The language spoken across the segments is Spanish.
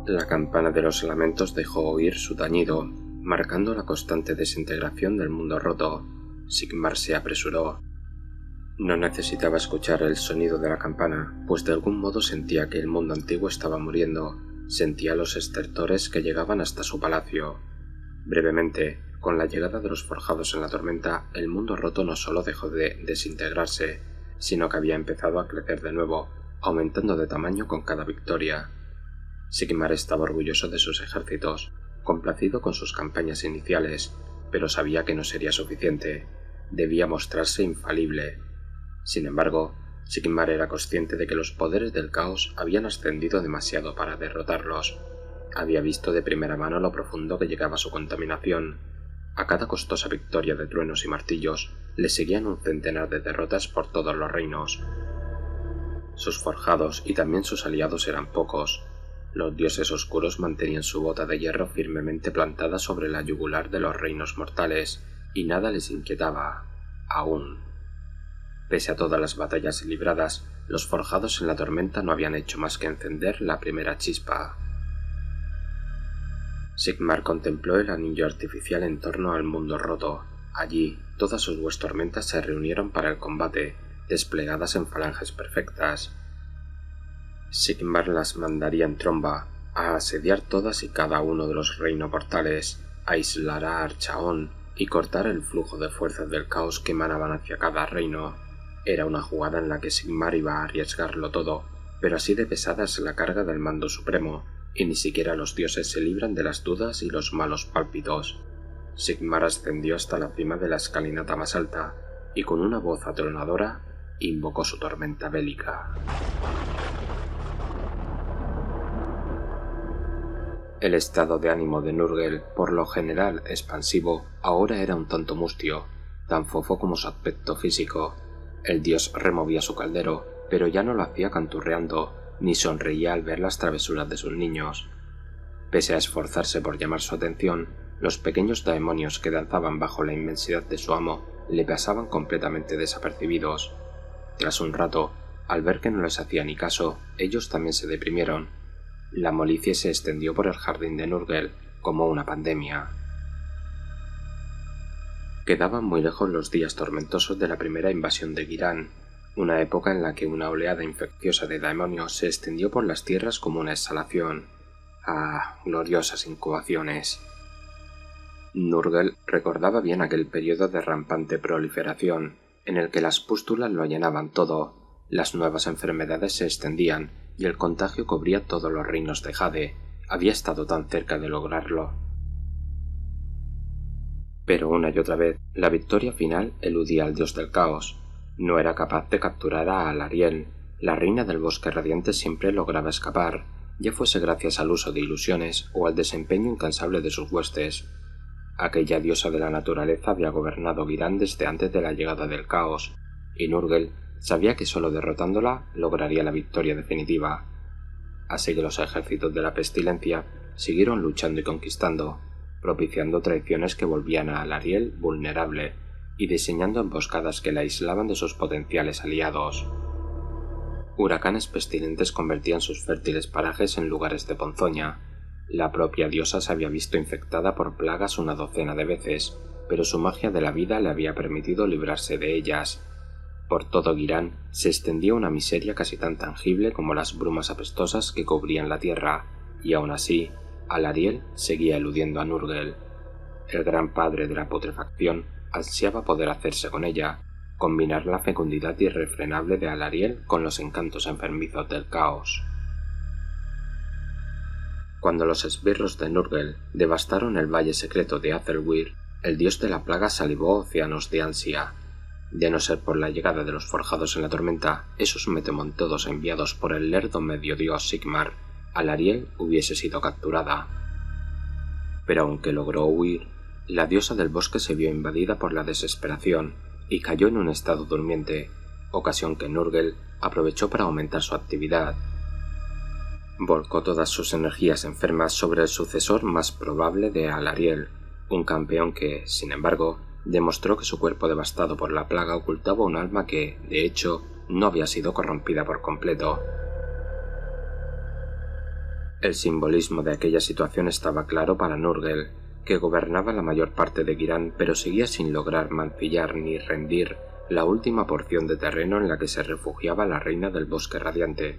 La campana de los lamentos dejó oír su tañido, marcando la constante desintegración del mundo roto. Sigmar se apresuró. No necesitaba escuchar el sonido de la campana, pues de algún modo sentía que el mundo antiguo estaba muriendo. Sentía los estertores que llegaban hasta su palacio. Brevemente, con la llegada de los forjados en la tormenta, el mundo roto no solo dejó de desintegrarse, sino que había empezado a crecer de nuevo, aumentando de tamaño con cada victoria. Sigmar estaba orgulloso de sus ejércitos, complacido con sus campañas iniciales, pero sabía que no sería suficiente. Debía mostrarse infalible. Sin embargo, Sigmar era consciente de que los poderes del caos habían ascendido demasiado para derrotarlos. Había visto de primera mano lo profundo que llegaba su contaminación. A cada costosa victoria de truenos y martillos le seguían un centenar de derrotas por todos los reinos. Sus forjados y también sus aliados eran pocos. Los dioses oscuros mantenían su bota de hierro firmemente plantada sobre la yugular de los reinos mortales, y nada les inquietaba, aún. Pese a todas las batallas libradas, los forjados en la tormenta no habían hecho más que encender la primera chispa. Sigmar contempló el anillo artificial en torno al mundo roto. Allí, todas sus tormentas se reunieron para el combate, desplegadas en falanges perfectas. Sigmar las mandaría en tromba, a asediar todas y cada uno de los reinos mortales, a aislar a Archaon y cortar el flujo de fuerzas del caos que emanaban hacia cada reino. Era una jugada en la que Sigmar iba a arriesgarlo todo, pero así de pesada es la carga del mando supremo, y ni siquiera los dioses se libran de las dudas y los malos pálpitos. Sigmar ascendió hasta la cima de la escalinata más alta, y con una voz atronadora invocó su tormenta bélica. El estado de ánimo de Nurgle, por lo general expansivo, ahora era un tanto mustio, tan fofo como su aspecto físico. El dios removía su caldero, pero ya no lo hacía canturreando, ni sonreía al ver las travesuras de sus niños. Pese a esforzarse por llamar su atención, los pequeños demonios que danzaban bajo la inmensidad de su amo le pasaban completamente desapercibidos. Tras un rato, al ver que no les hacía ni caso, ellos también se deprimieron. La molicie se extendió por el jardín de Nurgle como una pandemia. Quedaban muy lejos los días tormentosos de la primera invasión de Ghyran, una época en la que una oleada infecciosa de demonios se extendió por las tierras como una exhalación. ¡Ah, gloriosas incubaciones! Nurgle recordaba bien aquel periodo de rampante proliferación, en el que las pústulas lo llenaban todo, las nuevas enfermedades se extendían y el contagio cubría todos los reinos de Jade. Había estado tan cerca de lograrlo. Pero una y otra vez, la victoria final eludía al dios del caos. No era capaz de capturar a Alarielle. La reina del bosque radiante siempre lograba escapar, ya fuese gracias al uso de ilusiones o al desempeño incansable de sus huestes. Aquella diosa de la naturaleza había gobernado Ghyran desde antes de la llegada del caos, y Nurgle sabía que solo derrotándola lograría la victoria definitiva. Así que los ejércitos de la pestilencia siguieron luchando y conquistando, propiciando traiciones que volvían a Alarielle vulnerable y diseñando emboscadas que la aislaban de sus potenciales aliados. Huracanes pestilentes convertían sus fértiles parajes en lugares de ponzoña. La propia diosa se había visto infectada por plagas una docena de veces, pero su magia de la vida le había permitido librarse de ellas. Por todo Ghyran se extendía una miseria casi tan tangible como las brumas apestosas que cubrían la tierra, y aún así, Alarielle seguía eludiendo a Nurgle. El gran padre de la putrefacción ansiaba poder hacerse con ella, combinar la fecundidad irrefrenable de Alarielle con los encantos enfermizos del caos. Cuando los esbirros de Nurgle devastaron el valle secreto de Athelweir, el dios de la plaga salivó océanos de ansia. De no ser por la llegada de los forjados en la tormenta, esos metemontodos enviados por el lerdo mediodios Sigmar, Alarielle hubiese sido capturada. Pero aunque logró huir, la diosa del bosque se vio invadida por la desesperación y cayó en un estado durmiente, ocasión que Nurgle aprovechó para aumentar su actividad. Volcó todas sus energías enfermas sobre el sucesor más probable de Alarielle, un campeón que, sin embargo, demostró que su cuerpo devastado por la plaga ocultaba un alma que, de hecho, no había sido corrompida por completo. El simbolismo de aquella situación estaba claro para Nurgle, que gobernaba la mayor parte de Girán, pero seguía sin lograr mancillar ni rendir la última porción de terreno en la que se refugiaba la reina del bosque radiante.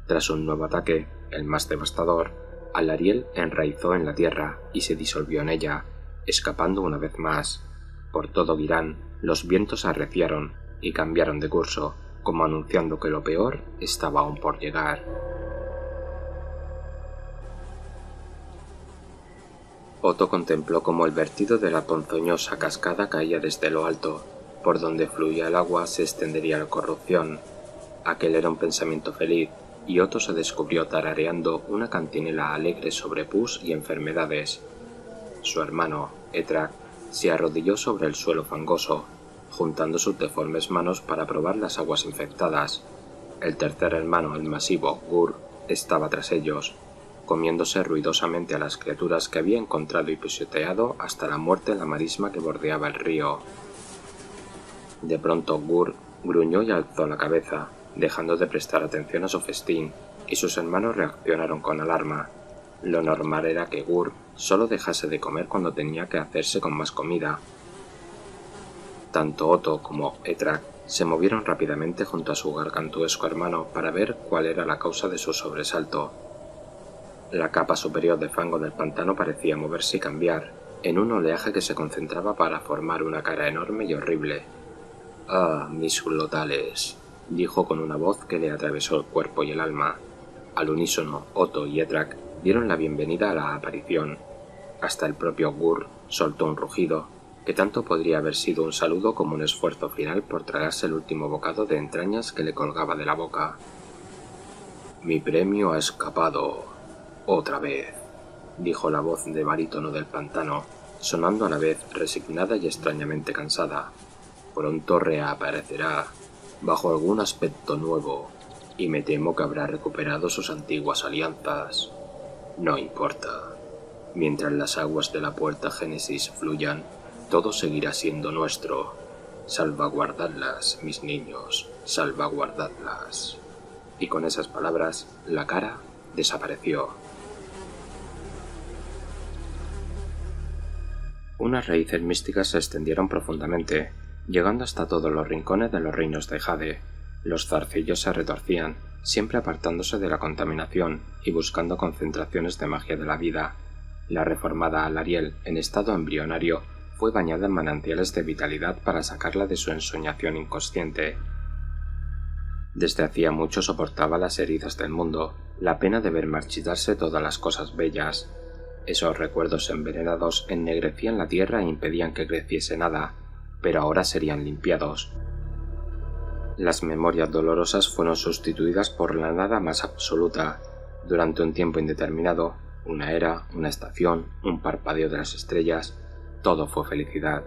Tras un nuevo ataque, el más devastador, Alarielle enraizó en la tierra y se disolvió en ella, escapando una vez más. Por todo Girán, los vientos arreciaron y cambiaron de curso, como anunciando que lo peor estaba aún por llegar. Otto contempló cómo el vertido de la ponzoñosa cascada caía desde lo alto. Por donde fluía el agua se extendería la corrupción. Aquel era un pensamiento feliz, y Otto se descubrió tarareando una cantinela alegre sobre pus y enfermedades. Su hermano, Etrak, se arrodilló sobre el suelo fangoso, juntando sus deformes manos para probar las aguas infectadas. El tercer hermano, el masivo, Gur, estaba tras ellos, comiéndose ruidosamente a las criaturas que había encontrado y pisoteado hasta la muerte en la marisma que bordeaba el río. De pronto Gur gruñó y alzó la cabeza, dejando de prestar atención a su festín, y sus hermanos reaccionaron con alarma. Lo normal era que Gur solo dejase de comer cuando tenía que hacerse con más comida. Tanto Otto como Etrak se movieron rápidamente junto a su gargantuesco hermano para ver cuál era la causa de su sobresalto. La capa superior de fango del pantano parecía moverse y cambiar, en un oleaje que se concentraba para formar una cara enorme y horrible. «Ah, mis glotales», dijo con una voz que le atravesó el cuerpo y el alma. Al unísono, Otto y Etrak dieron la bienvenida a la aparición. Hasta el propio Gur soltó un rugido, que tanto podría haber sido un saludo como un esfuerzo final por tragarse el último bocado de entrañas que le colgaba de la boca. «Mi premio ha escapado. Otra vez», dijo la voz de barítono del pantano, sonando a la vez resignada y extrañamente cansada. «Pronto reaparecerá, bajo algún aspecto nuevo, y me temo que habrá recuperado sus antiguas alianzas. No importa. Mientras las aguas de la puerta Génesis fluyan, todo seguirá siendo nuestro. Salvaguardadlas, mis niños, salvaguardadlas». Y con esas palabras, la cara desapareció. Unas raíces místicas se extendieron profundamente, llegando hasta todos los rincones de los reinos de Jade. Los zarcillos se retorcían, siempre apartándose de la contaminación y buscando concentraciones de magia de la vida. La reformada Alarielle, en estado embrionario, fue bañada en manantiales de vitalidad para sacarla de su ensoñación inconsciente. Desde hacía mucho soportaba las heridas del mundo, la pena de ver marchitarse todas las cosas bellas. Esos recuerdos envenenados ennegrecían la tierra e impedían que creciese nada, pero ahora serían limpiados. Las memorias dolorosas fueron sustituidas por la nada más absoluta. Durante un tiempo indeterminado, una era, una estación, un parpadeo de las estrellas, todo fue felicidad.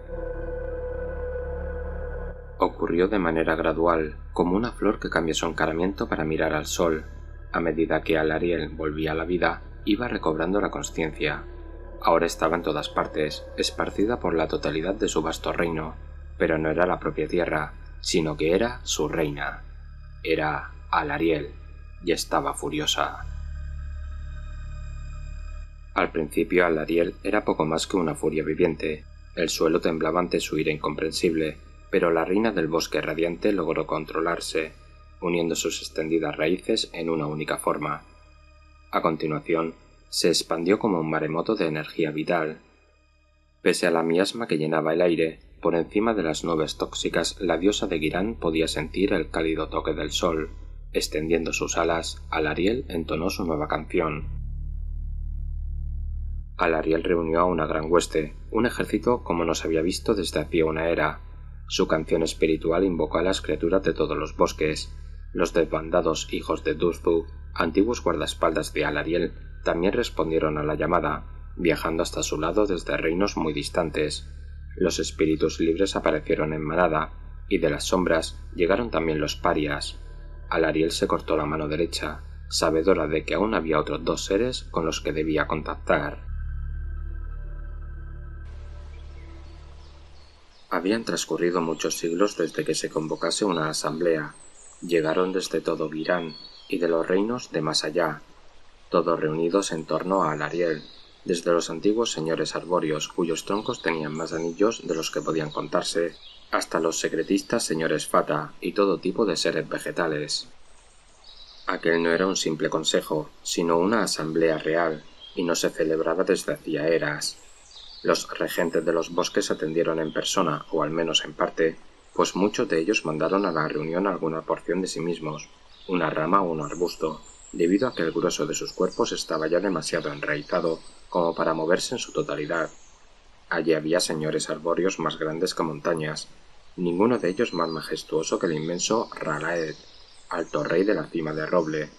Ocurrió de manera gradual, como una flor que cambia su encaramiento para mirar al sol. A medida que Alarielle volvía a la vida, iba recobrando la consciencia. Ahora estaba en todas partes, esparcida por la totalidad de su vasto reino, pero no era la propia tierra, sino que era su reina. Era Alarielle, y estaba furiosa. Al principio Alarielle era poco más que una furia viviente. El suelo temblaba ante su ira incomprensible, pero la reina del bosque radiante logró controlarse, uniendo sus extendidas raíces en una única forma. A continuación, se expandió como un maremoto de energía vital. Pese a la miasma que llenaba el aire, por encima de las nubes tóxicas, la diosa de Girán podía sentir el cálido toque del sol. Extendiendo sus alas, Alarielle entonó su nueva canción. Alarielle reunió a una gran hueste, un ejército como no se había visto desde hacía una era. Su canción espiritual invocó a las criaturas de todos los bosques. Los desbandados hijos de Durthu, antiguos guardaespaldas de Alarielle, también respondieron a la llamada, viajando hasta su lado desde reinos muy distantes. Los espíritus libres aparecieron en manada, y de las sombras llegaron también los parias. Alarielle se cortó la mano derecha, sabedora de que aún había otros dos seres con los que debía contactar. Habían transcurrido muchos siglos desde que se convocase una asamblea. Llegaron desde todo Girán y de los reinos de más allá. todos reunidos en torno a Alariel, desde los antiguos señores arbóreos cuyos troncos tenían más anillos de los que podían contarse, hasta los secretistas señores Fata y todo tipo de seres vegetales. Aquel no era un simple consejo, sino una asamblea real, y no se celebraba desde hacía eras. Los regentes de los bosques atendieron en persona, o al menos en parte, pues muchos de ellos mandaron a la reunión alguna porción de sí mismos, una rama o un arbusto, debido a que el grueso de sus cuerpos estaba ya demasiado enraizado como para moverse en su totalidad. Allí había señores arbóreos más grandes que montañas, ninguno de ellos más majestuoso que el inmenso Ralaed, alto rey de la cima de roble.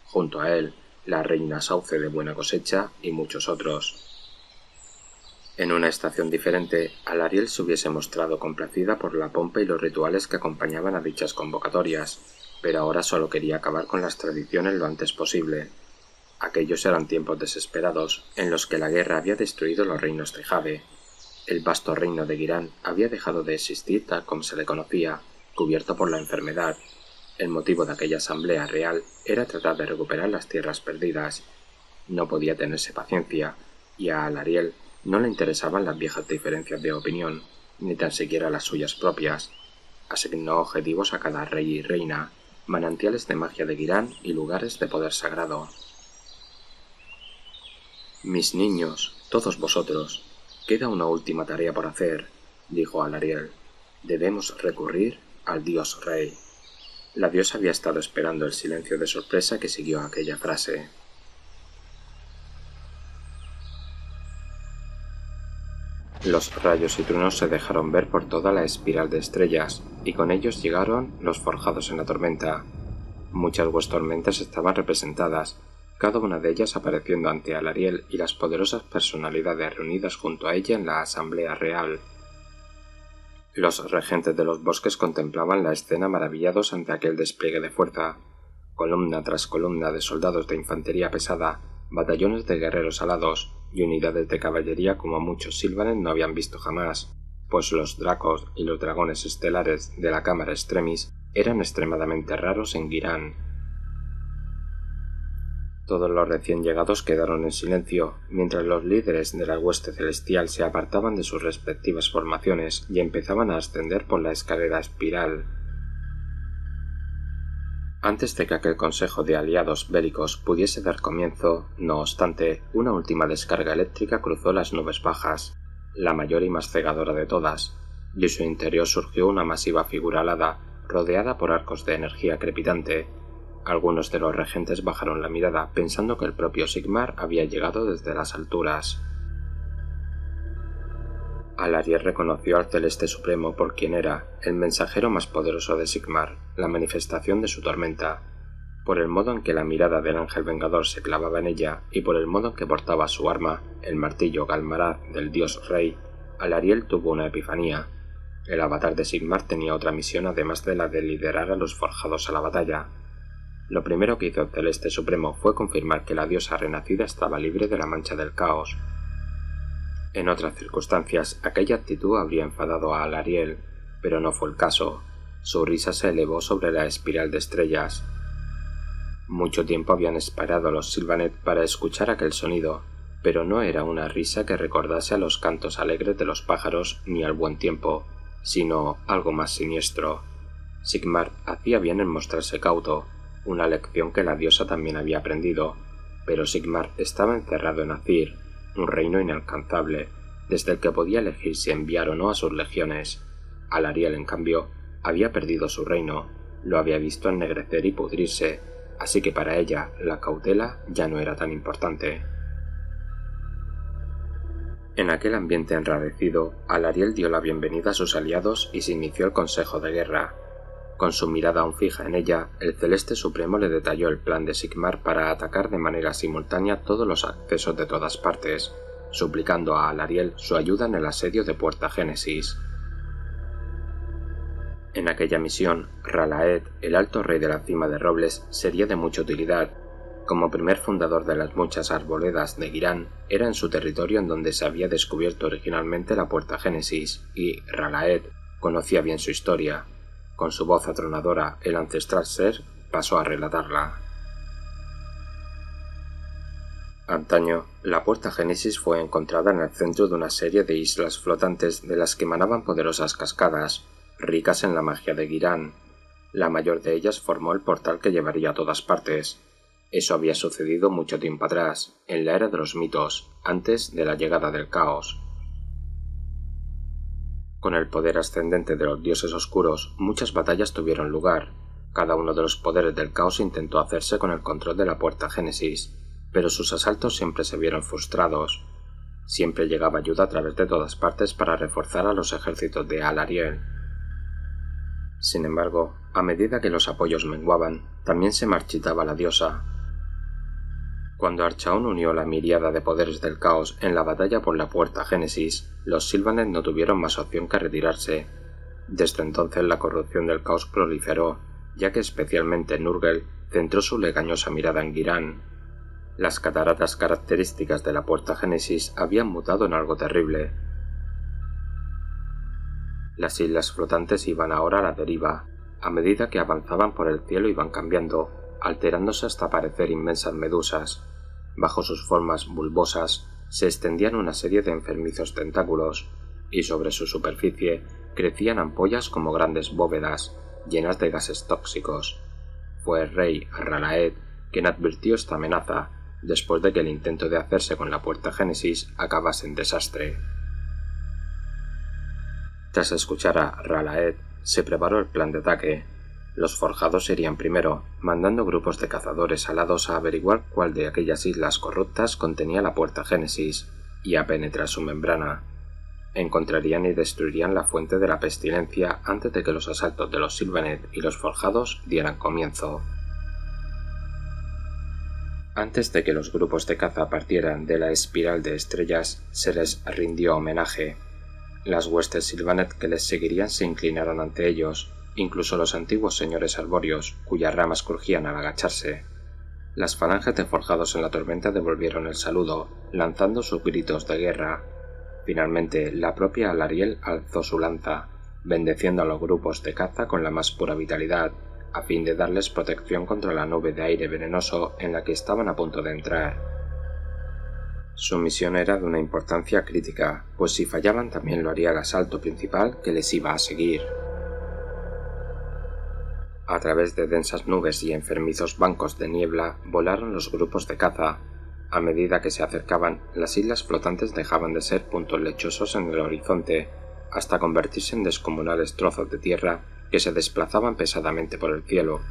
Junto a él, la reina Sauce de buena cosecha y muchos otros. En una estación diferente, Alariel se hubiese mostrado complacida por la pompa y los rituales que acompañaban a dichas convocatorias, pero ahora solo quería acabar con las tradiciones lo antes posible. Aquellos eran tiempos desesperados, en los que la guerra había destruido los reinos de Jade. El vasto reino de Girán había dejado de existir tal como se le conocía, cubierto por la enfermedad. El motivo de aquella asamblea real era tratar de recuperar las tierras perdidas. No podía tenerse paciencia, y a Alariel no le interesaban las viejas diferencias de opinión, ni tan siquiera las suyas propias. Asignó objetivos a cada rey y reina, manantiales de magia de Girán y lugares de poder sagrado. «Mis niños, todos vosotros, queda una última tarea por hacer», dijo Alariel. «Debemos recurrir al dios rey». La diosa había estado esperando el silencio de sorpresa que siguió a aquella frase. Los rayos y truenos se dejaron ver por toda la espiral de estrellas, y con ellos llegaron los forjados en la tormenta. Muchas tormentas estaban representadas, cada una de ellas apareciendo ante Alariel y las poderosas personalidades reunidas junto a ella en la asamblea real. Los regentes de los bosques contemplaban la escena maravillados ante aquel despliegue de fuerza. Columna tras columna de soldados de infantería pesada, batallones de guerreros alados y unidades de caballería como muchos Sylvanen no habían visto jamás, pues los dracos y los dragones estelares de la Cámara Extremis eran extremadamente raros en Girán. Todos los recién llegados quedaron en silencio, mientras los líderes de la hueste celestial se apartaban de sus respectivas formaciones y empezaban a ascender por la escalera espiral. Antes de que aquel consejo de aliados bélicos pudiese dar comienzo, no obstante, una última descarga eléctrica cruzó las nubes bajas, la mayor y más cegadora de todas, y en su interior surgió una masiva figura alada, rodeada por arcos de energía crepitante. Algunos de los regentes bajaron la mirada pensando que el propio Sigmar había llegado desde las alturas. Alariel reconoció al Celeste Supremo por quien era, el mensajero más poderoso de Sigmar, la manifestación de su tormenta. Por el modo en que la mirada del ángel vengador se clavaba en ella y por el modo en que portaba su arma, el martillo Galmarad del dios rey, Alariel tuvo una epifanía. El avatar de Sigmar tenía otra misión además de la de liderar a los forjados a la batalla. Lo primero que hizo el Celeste Supremo fue confirmar que la diosa renacida estaba libre de la mancha del caos. En otras circunstancias, aquella actitud habría enfadado a Alariel, pero no fue el caso. Su risa se elevó sobre la espiral de estrellas. Mucho tiempo habían esperado los Sylvanet para escuchar aquel sonido, pero no era una risa que recordase a los cantos alegres de los pájaros ni al buen tiempo, sino algo más siniestro. Sigmar hacía bien en mostrarse cauto, una lección que la diosa también había aprendido, pero Sigmar estaba encerrado en Azir, un reino inalcanzable, desde el que podía elegir si enviar o no a sus legiones. Alariel, en cambio, había perdido su reino, lo había visto ennegrecer y pudrirse, así que para ella la cautela ya no era tan importante. En aquel ambiente enrarecido, Alariel dio la bienvenida a sus aliados y se inició el consejo de guerra. Con su mirada aún fija en ella, el Celeste Supremo le detalló el plan de Sigmar para atacar de manera simultánea todos los accesos de todas partes, suplicando a Alariel su ayuda en el asedio de Puerta Génesis. En aquella misión, Ralaed, el alto rey de la cima de robles, sería de mucha utilidad. Como primer fundador de las muchas arboledas de Girán, era en su territorio en donde se había descubierto originalmente la Puerta Génesis, y Ralaed conocía bien su historia. Con su voz atronadora, el ancestral ser pasó a relatarla. Antaño, la puerta Génesis fue encontrada en el centro de una serie de islas flotantes de las que emanaban poderosas cascadas, ricas en la magia de Girán. La mayor de ellas formó el portal que llevaría a todas partes. Eso había sucedido mucho tiempo atrás, en la era de los mitos, antes de la llegada del caos. Con el poder ascendente de los dioses oscuros, muchas batallas tuvieron lugar. Cada uno de los poderes del caos intentó hacerse con el control de la puerta Génesis, pero sus asaltos siempre se vieron frustrados. Siempre llegaba ayuda a través de todas partes para reforzar a los ejércitos de Alariel. Sin embargo, a medida que los apoyos menguaban, también se marchitaba la diosa. Cuando Archaon unió la miríada de poderes del caos en la batalla por la puerta Génesis, los Sylvaneth no tuvieron más opción que retirarse. Desde entonces la corrupción del caos proliferó, ya que especialmente Nurgle centró su legañosa mirada en Girán. Las cataratas características de la puerta Génesis habían mutado en algo terrible. Las islas flotantes iban ahora a la deriva. A medida que avanzaban por el cielo iban cambiando, alterándose hasta parecer inmensas medusas. Bajo sus formas bulbosas se extendían una serie de enfermizos tentáculos, y sobre su superficie crecían ampollas como grandes bóvedas, llenas de gases tóxicos. Fue el rey Ralaed quien advirtió esta amenaza, después de que el intento de hacerse con la puerta Génesis acabase en desastre. Tras escuchar a Ralaed, se preparó el plan de ataque. Los forjados irían primero, mandando grupos de cazadores alados a averiguar cuál de aquellas islas corruptas contenía la puerta Génesis, y a penetrar su membrana. Encontrarían y destruirían la fuente de la pestilencia antes de que los asaltos de los Sylvaneth y los forjados dieran comienzo. Antes de que los grupos de caza partieran de la espiral de estrellas, se les rindió homenaje. Las huestes Sylvaneth que les seguirían se inclinaron ante ellos, incluso los antiguos señores arbóreos, cuyas ramas crujían al agacharse. Las falanges de forjados en la tormenta devolvieron el saludo, lanzando sus gritos de guerra. Finalmente, la propia Alariel alzó su lanza, bendeciendo a los grupos de caza con la más pura vitalidad, a fin de darles protección contra la nube de aire venenoso en la que estaban a punto de entrar. Su misión era de una importancia crítica, pues si fallaban también lo haría el asalto principal que les iba a seguir. A través de densas nubes y enfermizos bancos de niebla volaron los grupos de caza. A medida que se acercaban, las islas flotantes dejaban de ser puntos lechosos en el horizonte, hasta convertirse en descomunales trozos de tierra que se desplazaban pesadamente por el cielo.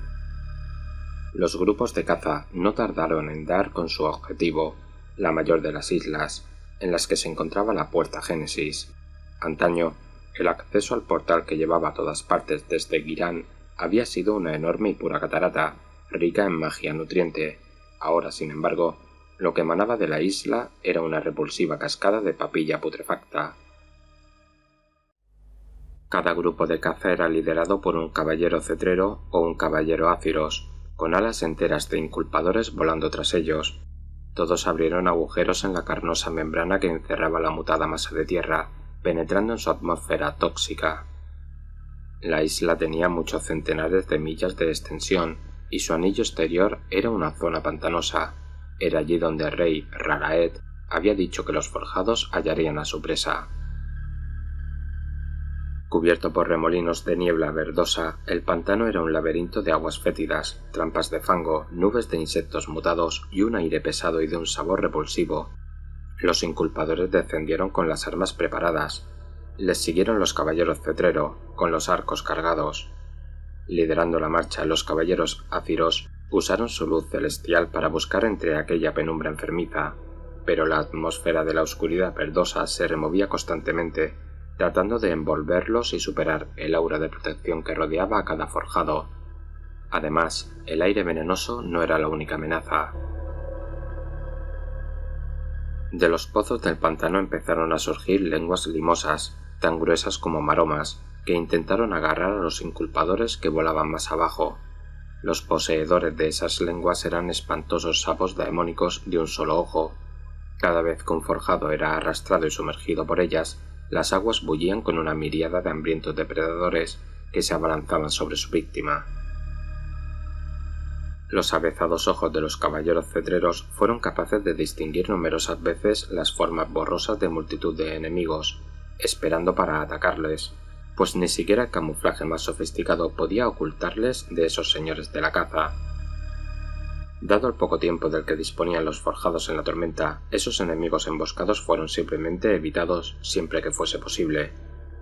Los grupos de caza no tardaron en dar con su objetivo, la mayor de las islas, en las que se encontraba la puerta Génesis. Antaño, el acceso al portal que llevaba a todas partes desde Girán había sido una enorme y pura catarata, rica en magia nutriente. Ahora, sin embargo, lo que emanaba de la isla era una repulsiva cascada de papilla putrefacta. Cada grupo de caza era liderado por un caballero cetrero o un caballero áfiros, con alas enteras de inculpadores volando tras ellos. Todos abrieron agujeros en la carnosa membrana que encerraba la mutada masa de tierra, penetrando en su atmósfera tóxica. La isla tenía muchos centenares de millas de extensión, y su anillo exterior era una zona pantanosa. Era allí donde el rey Ralaed había dicho que los forjados hallarían a su presa. Cubierto por remolinos de niebla verdosa, el pantano era un laberinto de aguas fétidas, trampas de fango, nubes de insectos mutados y un aire pesado y de un sabor repulsivo. Los inculpadores descendieron con las armas preparadas. Les siguieron los caballeros cetrero, con los arcos cargados. Liderando la marcha, los caballeros áfiros usaron su luz celestial para buscar entre aquella penumbra enfermiza, pero la atmósfera de la oscuridad verdosa se removía constantemente, tratando de envolverlos y superar el aura de protección que rodeaba a cada forjado. Además, el aire venenoso no era la única amenaza. De los pozos del pantano empezaron a surgir lenguas limosas, tan gruesas como maromas, que intentaron agarrar a los inculpadores que volaban más abajo. Los poseedores de esas lenguas eran espantosos sapos daemónicos de un solo ojo. Cada vez que un forjado era arrastrado y sumergido por ellas, las aguas bullían con una miríada de hambrientos depredadores que se abalanzaban sobre su víctima. Los avezados ojos de los caballeros cetreros fueron capaces de distinguir numerosas veces las formas borrosas de multitud de enemigos, esperando para atacarles, pues ni siquiera el camuflaje más sofisticado podía ocultarles de esos señores de la caza. Dado el poco tiempo del que disponían los forjados en la tormenta, esos enemigos emboscados fueron simplemente evitados siempre que fuese posible.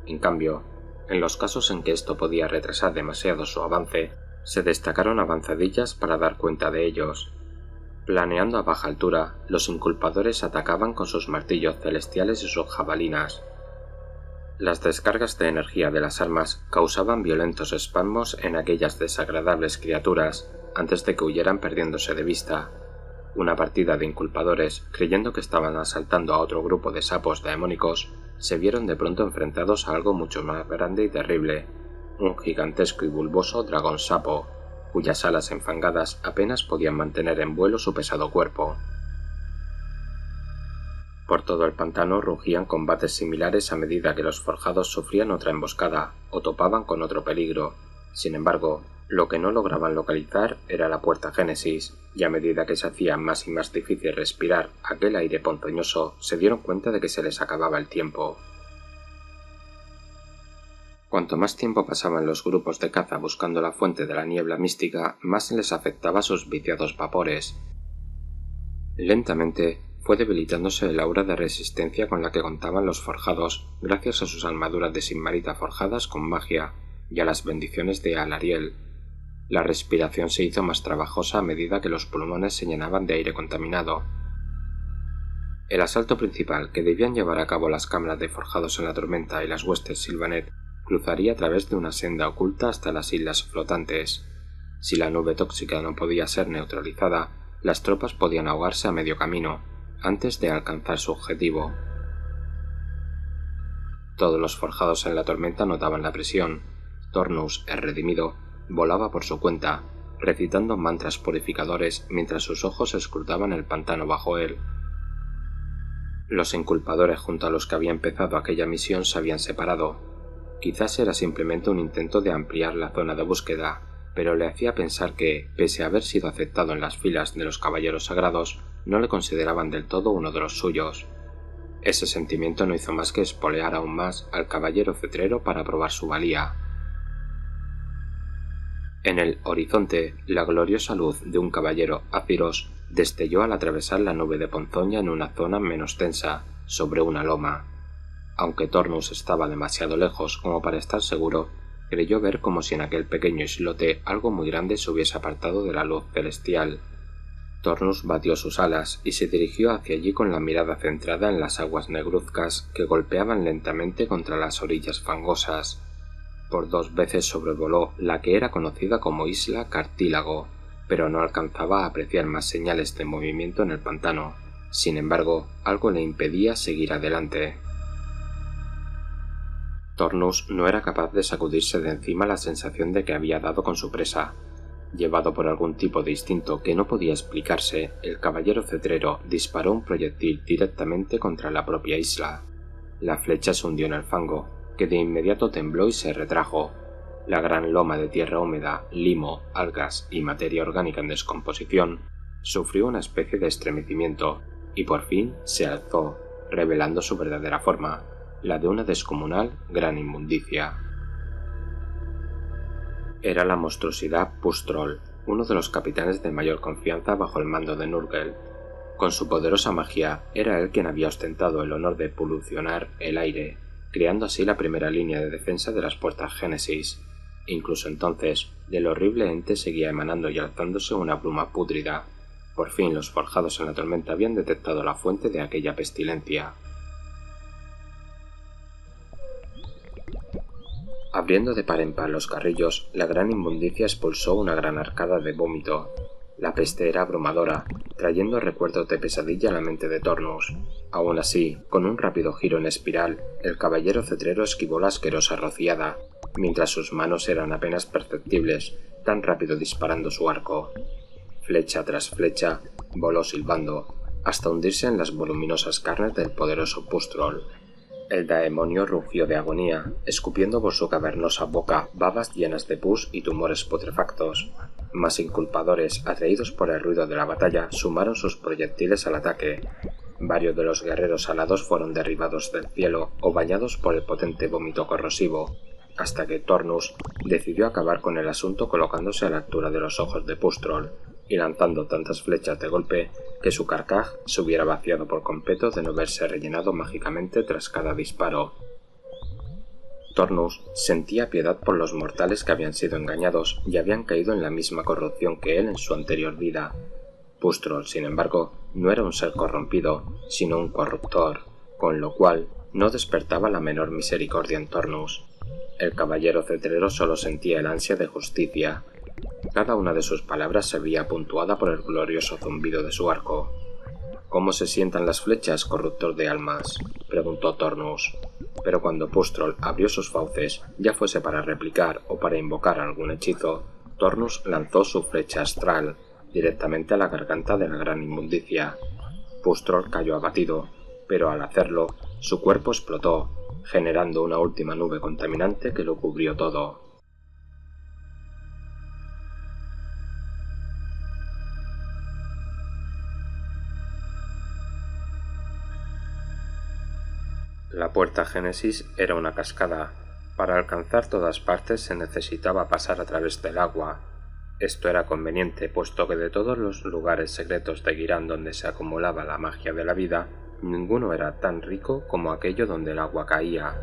En cambio, en los casos en que esto podía retrasar demasiado su avance, se destacaron avanzadillas para dar cuenta de ellos. Planeando a baja altura, los inculpadores atacaban con sus martillos celestiales y sus jabalinas. Las descargas de energía de las armas causaban violentos espasmos en aquellas desagradables criaturas antes de que huyeran perdiéndose de vista. Una partida de inculpadores, creyendo que estaban asaltando a otro grupo de sapos demónicos, se vieron de pronto enfrentados a algo mucho más grande y terrible, un gigantesco y bulboso dragón sapo, cuyas alas enfangadas apenas podían mantener en vuelo su pesado cuerpo. Por todo el pantano rugían combates similares a medida que los forjados sufrían otra emboscada o topaban con otro peligro. Sin embargo, lo que no lograban localizar era la puerta Génesis, y a medida que se hacía más y más difícil respirar aquel aire ponzoñoso, se dieron cuenta de que se les acababa el tiempo. Cuanto más tiempo pasaban los grupos de caza buscando la fuente de la niebla mística, más les afectaba sus viciados vapores. Lentamente fue debilitándose el aura de resistencia con la que contaban los forjados gracias a sus armaduras de Sigmarita forjadas con magia y a las bendiciones de Alariel. La respiración se hizo más trabajosa a medida que los pulmones se llenaban de aire contaminado. El asalto principal que debían llevar a cabo las cámaras de forjados en la tormenta y las huestes Sylvaneth cruzaría a través de una senda oculta hasta las islas flotantes. Si la nube tóxica no podía ser neutralizada, las tropas podían ahogarse a medio camino, antes de alcanzar su objetivo. Todos los forjados en la tormenta notaban la presión. Tornus, el redimido, volaba por su cuenta, recitando mantras purificadores mientras sus ojos escrutaban el pantano bajo él. Los inculpadores junto a los que había empezado aquella misión se habían separado. Quizás era simplemente un intento de ampliar la zona de búsqueda, pero le hacía pensar que, pese a haber sido aceptado en las filas de los caballeros sagrados, no le consideraban del todo uno de los suyos. Ese sentimiento no hizo más que espolear aún más al caballero cetrero para probar su valía. En el horizonte, la gloriosa luz de un caballero Apiros destelló al atravesar la nube de ponzoña en una zona menos tensa, sobre una loma. Aunque Tornus estaba demasiado lejos como para estar seguro, creyó ver como si en aquel pequeño islote algo muy grande se hubiese apartado de la luz celestial. Tornus batió sus alas y se dirigió hacia allí con la mirada centrada en las aguas negruzcas que golpeaban lentamente contra las orillas fangosas. Por 2 veces sobrevoló la que era conocida como Isla Cartílago, pero no alcanzaba a apreciar más señales de movimiento en el pantano. Sin embargo, algo le impedía seguir adelante. Tornus no era capaz de sacudirse de encima la sensación de que había dado con su presa. Llevado por algún tipo de instinto que no podía explicarse, el caballero cetrero disparó un proyectil directamente contra la propia isla. La flecha se hundió en el fango, que de inmediato tembló y se retrajo. La gran loma de tierra húmeda, limo, algas y materia orgánica en descomposición sufrió una especie de estremecimiento y por fin se alzó, revelando su verdadera forma, la de una descomunal gran inmundicia. Era la monstruosidad Pustrol, uno de los capitanes de mayor confianza bajo el mando de Nurgle. Con su poderosa magia, era él quien había ostentado el honor de polucionar el aire, creando así la primera línea de defensa de las puertas Génesis. Incluso entonces, del horrible ente seguía emanando y alzándose una bruma pútrida. Por fin los forjados en la tormenta habían detectado la fuente de aquella pestilencia. Abriendo de par en par los carrillos, la gran inmundicia expulsó una gran arcada de vómito. La peste era abrumadora, trayendo recuerdos de pesadilla a la mente de Tornus. Aún así, con un rápido giro en espiral, el caballero cetrero esquivó la asquerosa rociada, mientras sus manos eran apenas perceptibles, tan rápido disparando su arco. Flecha tras flecha, voló silbando, hasta hundirse en las voluminosas carnes del poderoso Pustrol. El daemonio rugió de agonía, escupiendo por su cavernosa boca babas llenas de pus y tumores putrefactos. Más inculpadores, atraídos por el ruido de la batalla, sumaron sus proyectiles al ataque. Varios de los guerreros alados fueron derribados del cielo o bañados por el potente vómito corrosivo, hasta que Tornus decidió acabar con el asunto colocándose a la altura de los ojos de Pustrol y lanzando tantas flechas de golpe que su carcaj se hubiera vaciado por completo de no verse rellenado mágicamente tras cada disparo. Tornus sentía piedad por los mortales que habían sido engañados y habían caído en la misma corrupción que él en su anterior vida. Pustrol, sin embargo, no era un ser corrompido, sino un corruptor, con lo cual no despertaba la menor misericordia en Tornus. El caballero cetrero solo sentía el ansia de justicia. Cada una de sus palabras se veía puntuada por el glorioso zumbido de su arco. «¿Cómo se sientan las flechas, corruptor de almas?», preguntó Tornus. Pero cuando Pustrol abrió sus fauces, ya fuese para replicar o para invocar algún hechizo, Tornus lanzó su flecha astral directamente a la garganta de la gran inmundicia. Pustrol cayó abatido, pero al hacerlo, su cuerpo explotó, generando una última nube contaminante que lo cubrió todo. La puerta Génesis era una cascada. Para alcanzar todas partes se necesitaba pasar a través del agua. Esto era conveniente, puesto que de todos los lugares secretos de Girán donde se acumulaba la magia de la vida, ninguno era tan rico como aquello donde el agua caía.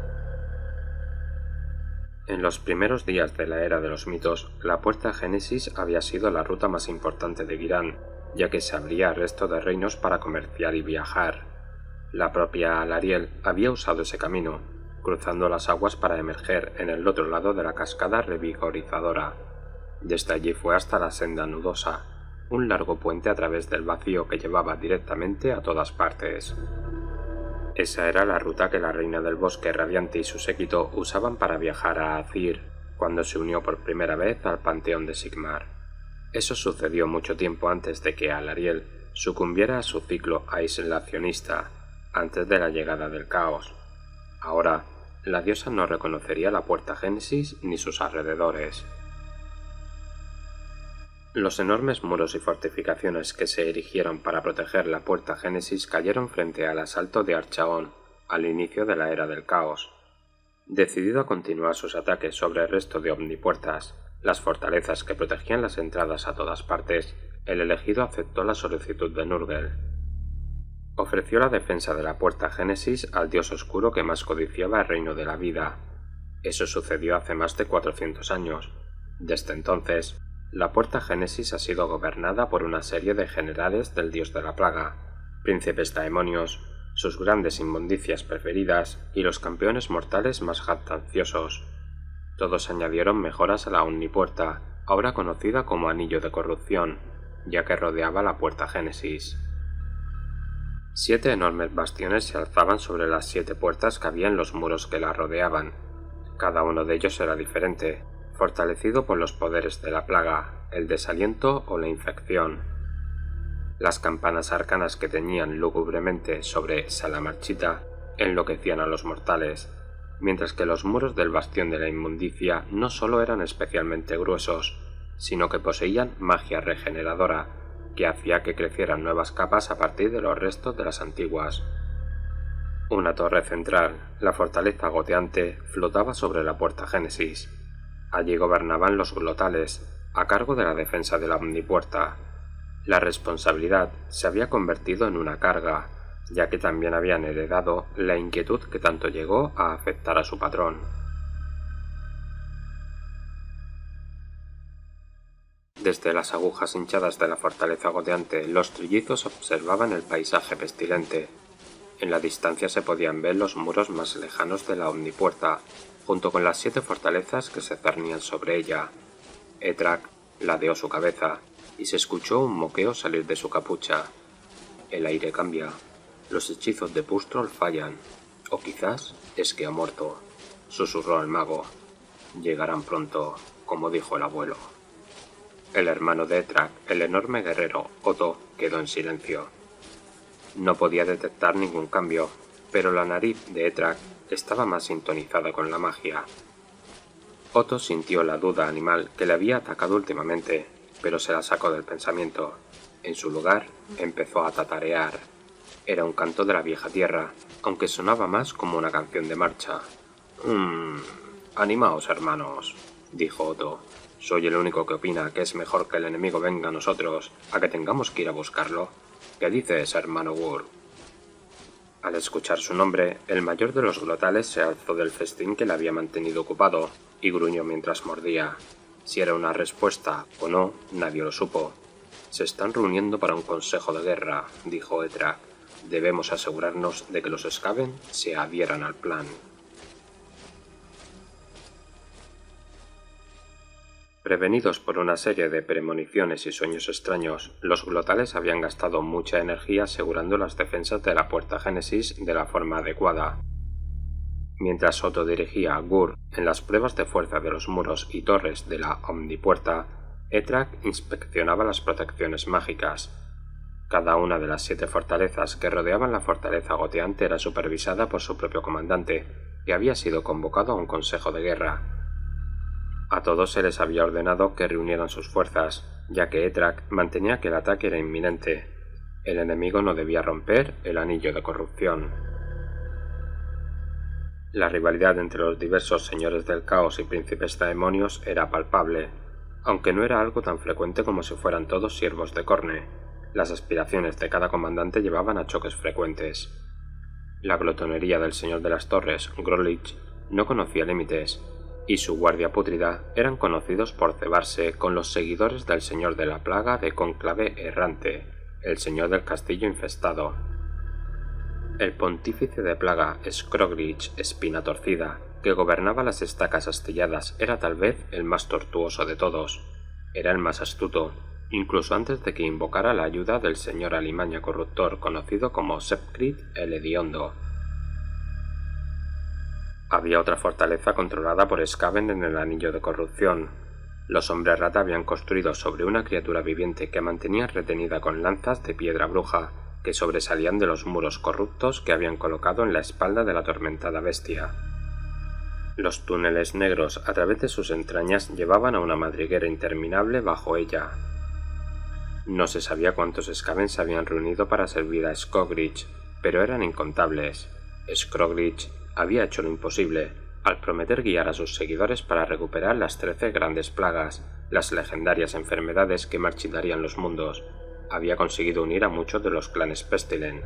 En los primeros días de la era de los mitos, la puerta Génesis había sido la ruta más importante de Girán, ya que se abría al resto de reinos para comerciar y viajar. La propia Alarielle había usado ese camino, cruzando las aguas para emerger en el otro lado de la cascada revigorizadora. Desde allí fue hasta la senda nudosa, un largo puente a través del vacío que llevaba directamente a todas partes. Esa era la ruta que la Reina del Bosque Radiante y su séquito usaban para viajar a Azyr, cuando se unió por primera vez al panteón de Sigmar. Eso sucedió mucho tiempo antes de que Alarielle sucumbiera a su ciclo aislacionista, antes de la llegada del caos. Ahora, la diosa no reconocería la puerta Génesis ni sus alrededores. Los enormes muros y fortificaciones que se erigieron para proteger la puerta Génesis cayeron frente al asalto de Archaón, al inicio de la era del caos. Decidido a continuar sus ataques sobre el resto de omnipuertas, las fortalezas que protegían las entradas a todas partes, el elegido aceptó la solicitud de Nurgle. Ofreció la defensa de la puerta Génesis al dios oscuro que más codiciaba el reino de la vida. Eso sucedió hace más de 400 años. Desde entonces, la puerta Génesis ha sido gobernada por una serie de generales del dios de la plaga, príncipes daemonios, sus grandes inmundicias preferidas y los campeones mortales más jactanciosos. Todos añadieron mejoras a la omnipuerta, ahora conocida como Anillo de Corrupción, ya que rodeaba la puerta Génesis. 7 enormes bastiones se alzaban sobre las 7 puertas que había en los muros que la rodeaban. Cada uno de ellos era diferente, fortalecido por los poderes de la plaga, el desaliento o la infección. Las campanas arcanas que teñían lúgubremente sobre Salamarchita enloquecían a los mortales, mientras que los muros del bastión de la inmundicia no solo eran especialmente gruesos, sino que poseían magia regeneradora, que hacía que crecieran nuevas capas a partir de los restos de las antiguas. Una torre central, la fortaleza goteante, flotaba sobre la puerta Génesis. Allí gobernaban los glotales, a cargo de la defensa de la omnipuerta. La responsabilidad se había convertido en una carga, ya que también habían heredado la inquietud que tanto llegó a afectar a su patrón. Desde las agujas hinchadas de la fortaleza goteante, los trillizos observaban el paisaje pestilente. En la distancia se podían ver los muros más lejanos de la omnipuerta, junto con las 7 fortalezas que se cernían sobre ella. Etrak ladeó su cabeza, y se escuchó un moqueo salir de su capucha. El aire cambia. Los hechizos de Pustrol fallan. O quizás es que ha muerto, susurró el mago. Llegarán pronto, como dijo el abuelo. El hermano de Etrak, el enorme guerrero Otto, quedó en silencio. No podía detectar ningún cambio, pero la nariz de Etrak estaba más sintonizada con la magia. Otto sintió la duda animal que le había atacado últimamente. pero se la sacó del pensamiento. En su lugar, empezó a tatarear. Era un canto de la vieja tierra, aunque sonaba más como una canción de marcha. Animaos, hermanos, dijo Otto. Soy el único que opina que es mejor que el enemigo venga a nosotros, a que tengamos que ir a buscarlo. ¿Qué dices, hermano Gur? Al escuchar su nombre, el mayor de los glotales se alzó del festín que le había mantenido ocupado, y gruñó mientras mordía. Si era una respuesta o no, nadie lo supo. Se están reuniendo para un consejo de guerra, dijo Etrak. Debemos asegurarnos de que los Skaven se adhieran al plan. Prevenidos por una serie de premoniciones y sueños extraños, los glotales habían gastado mucha energía asegurando las defensas de la puerta Génesis de la forma adecuada. Mientras Otto dirigía a Gur en las pruebas de fuerza de los muros y torres de la Omnipuerta, Etrak inspeccionaba las protecciones mágicas. Cada una de las 7 fortalezas que rodeaban la fortaleza goteante era supervisada por su propio comandante, que había sido convocado a un consejo de guerra. A todos se les había ordenado que reunieran sus fuerzas, ya que Etrak mantenía que el ataque era inminente. El enemigo no debía romper el anillo de corrupción. La rivalidad entre los diversos señores del caos y príncipes demonios era palpable, aunque no era algo tan frecuente como si fueran todos siervos de Khorne. Las aspiraciones de cada comandante llevaban a choques frecuentes. La glotonería del señor de las torres, Grollich, no conocía límites, y su guardia pútrida eran conocidos por cebarse con los seguidores del señor de la plaga de cónclave errante, el señor del castillo infestado. El pontífice de plaga, Skroglich Espina Torcida, que gobernaba las estacas astilladas, era tal vez el más tortuoso de todos. Era el más astuto, incluso antes de que invocara la ayuda del señor alimaña corruptor conocido como Sepkrit el Hediondo. Había otra fortaleza controlada por Skaven en el anillo de corrupción. Los hombres rata habían construido sobre una criatura viviente que mantenían retenida con lanzas de piedra bruja que sobresalían de los muros corruptos que habían colocado en la espalda de la atormentada bestia. Los túneles negros a través de sus entrañas llevaban a una madriguera interminable bajo ella. No se sabía cuántos Skaven se habían reunido para servir a Skogrich, pero eran incontables. Skogrich había hecho lo imposible, al prometer guiar a sus seguidores para recuperar las 13 grandes plagas, las legendarias enfermedades que marchitarían los mundos. Había conseguido unir a muchos de los clanes Pestilent.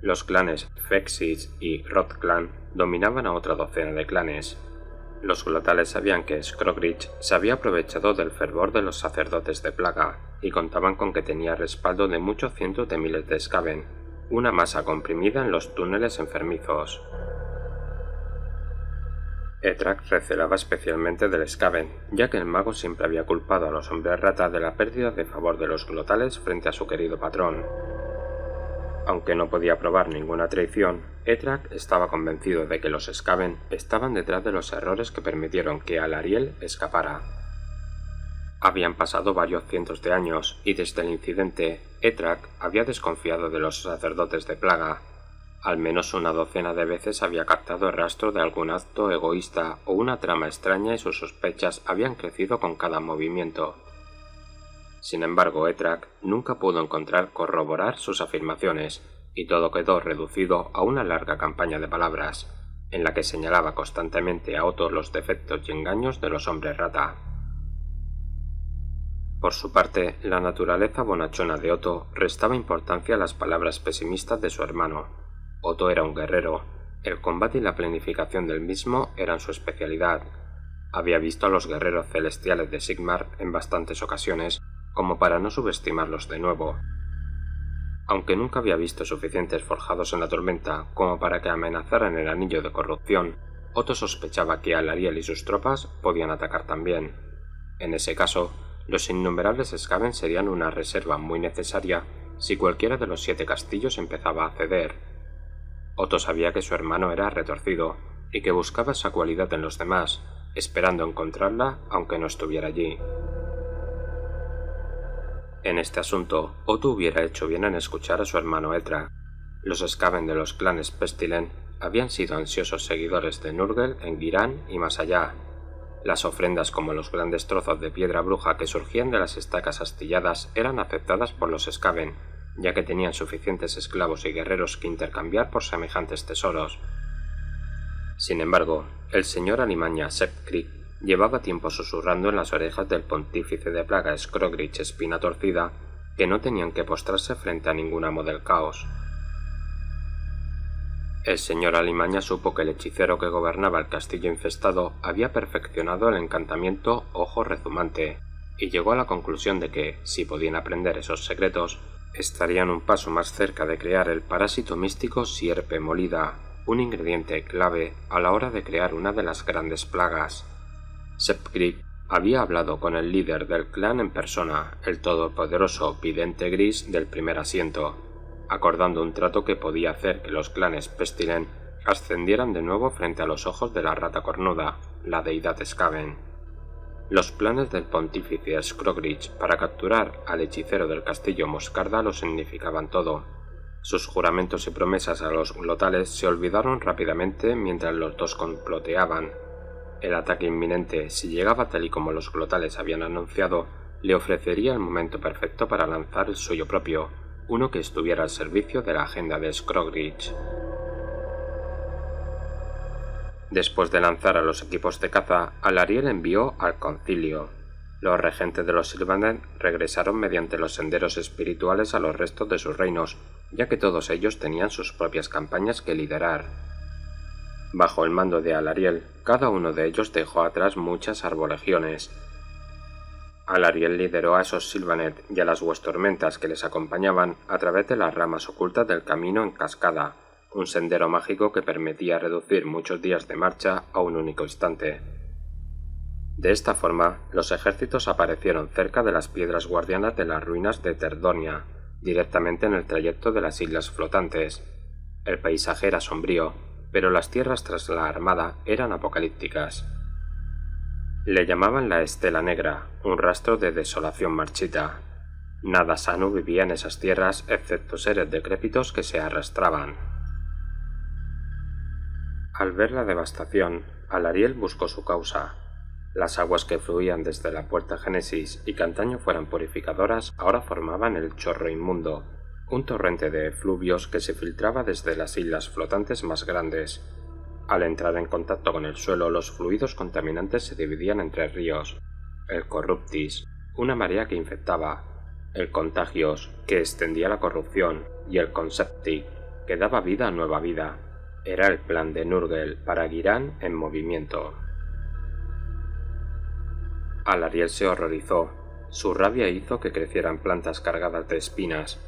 Los clanes Fexis y Rothclan dominaban a otra docena de clanes. Los glotales sabían que Skogrich se había aprovechado del fervor de los sacerdotes de plaga y contaban con que tenía respaldo de muchos cientos de miles de Skaven, una masa comprimida en los túneles enfermizos. Etrak recelaba especialmente del Skaven, ya que el mago siempre había culpado a los hombres rata de la pérdida de favor de los glotales frente a su querido patrón. Aunque no podía probar ninguna traición, Etrak estaba convencido de que los Skaven estaban detrás de los errores que permitieron que Alarielle escapara. Habían pasado varios cientos de años, y desde el incidente, Etrak había desconfiado de los sacerdotes de plaga. Al menos una docena de veces había captado el rastro de algún acto egoísta o una trama extraña y sus sospechas habían crecido con cada movimiento. Sin embargo, Etrak nunca pudo corroborar sus afirmaciones, y todo quedó reducido a una larga campaña de palabras, en la que señalaba constantemente a Otto los defectos y engaños de los hombres rata. Por su parte, la naturaleza bonachona de Otto restaba importancia a las palabras pesimistas de su hermano. Otto era un guerrero. El combate y la planificación del mismo eran su especialidad. Había visto a los guerreros celestiales de Sigmar en bastantes ocasiones, como para no subestimarlos de nuevo. Aunque nunca había visto suficientes forjados en la tormenta como para que amenazaran el anillo de corrupción, Otto sospechaba que Alarielle y sus tropas podían atacar también. En ese caso, los innumerables Skaven serían una reserva muy necesaria si cualquiera de los 7 castillos empezaba a ceder. Otto sabía que su hermano era retorcido y que buscaba esa cualidad en los demás, esperando encontrarla aunque no estuviera allí. En este asunto, Otto hubiera hecho bien en escuchar a su hermano Etrak. Los Skaven de los clanes Pestilent habían sido ansiosos seguidores de Nurgle en Ghyran y más allá. Las ofrendas como los grandes trozos de piedra bruja que surgían de las estacas astilladas eran aceptadas por los Skaven, ya que tenían suficientes esclavos y guerreros que intercambiar por semejantes tesoros. Sin embargo, el señor Alimaña Sepkrieg llevaba tiempo susurrando en las orejas del pontífice de plaga Scrogridge Espina Torcida que no tenían que postrarse frente a ningún amo del caos. El señor Alimaña supo que el hechicero que gobernaba el castillo infestado había perfeccionado el encantamiento Ojo Rezumante, y llegó a la conclusión de que, si podían aprender esos secretos, estarían un paso más cerca de crear el parásito místico Sierpe Molida, un ingrediente clave a la hora de crear una de las grandes plagas. Sepkrieg había hablado con el líder del clan en persona, el todopoderoso Vidente Gris del primer asiento, acordando un trato que podía hacer que los clanes Pestilent ascendieran de nuevo frente a los ojos de la rata cornuda, la deidad Skaven. Los planes del pontífice Scrogridge para capturar al hechicero del castillo Moscarda lo significaban todo. Sus juramentos y promesas a los glotales se olvidaron rápidamente mientras los dos comploteaban. El ataque inminente, si llegaba tal y como los glotales habían anunciado, le ofrecería el momento perfecto para lanzar el suyo propio, uno que estuviera al servicio de la agenda de Scrogridge. Después de lanzar a los equipos de caza, Alarielle envió al concilio. Los regentes de los Sylvaneth regresaron mediante los senderos espirituales a los restos de sus reinos, ya que todos ellos tenían sus propias campañas que liderar. Bajo el mando de Alarielle, cada uno de ellos dejó atrás muchas arbolegiones. Alarielle lideró a esos Sylvaneth y a las huestormentas que les acompañaban a través de las ramas ocultas del camino en cascada, un sendero mágico que permitía reducir muchos días de marcha a un único instante. De esta forma, los ejércitos aparecieron cerca de las piedras guardianas de las ruinas de Terdonia, directamente en el trayecto de las islas flotantes. El paisaje era sombrío, pero las tierras tras la armada eran apocalípticas. Le llamaban la Estela Negra, un rastro de desolación marchita. Nada sano vivía en esas tierras excepto seres decrépitos que se arrastraban. Al ver la devastación, Alarielle buscó su causa. Las aguas que fluían desde la puerta Génesis y que antaño fueran purificadoras ahora formaban el Chorro Inmundo, un torrente de efluvios que se filtraba desde las islas flotantes más grandes. Al entrar en contacto con el suelo, los fluidos contaminantes se dividían en tres ríos: el Corruptis, una marea que infectaba; el Contagios, que extendía la corrupción; y el Conseptic, que daba vida a nueva vida. Era el plan de Nurgle para Ghyran en movimiento. Alarielle se horrorizó. Su rabia hizo que crecieran plantas cargadas de espinas.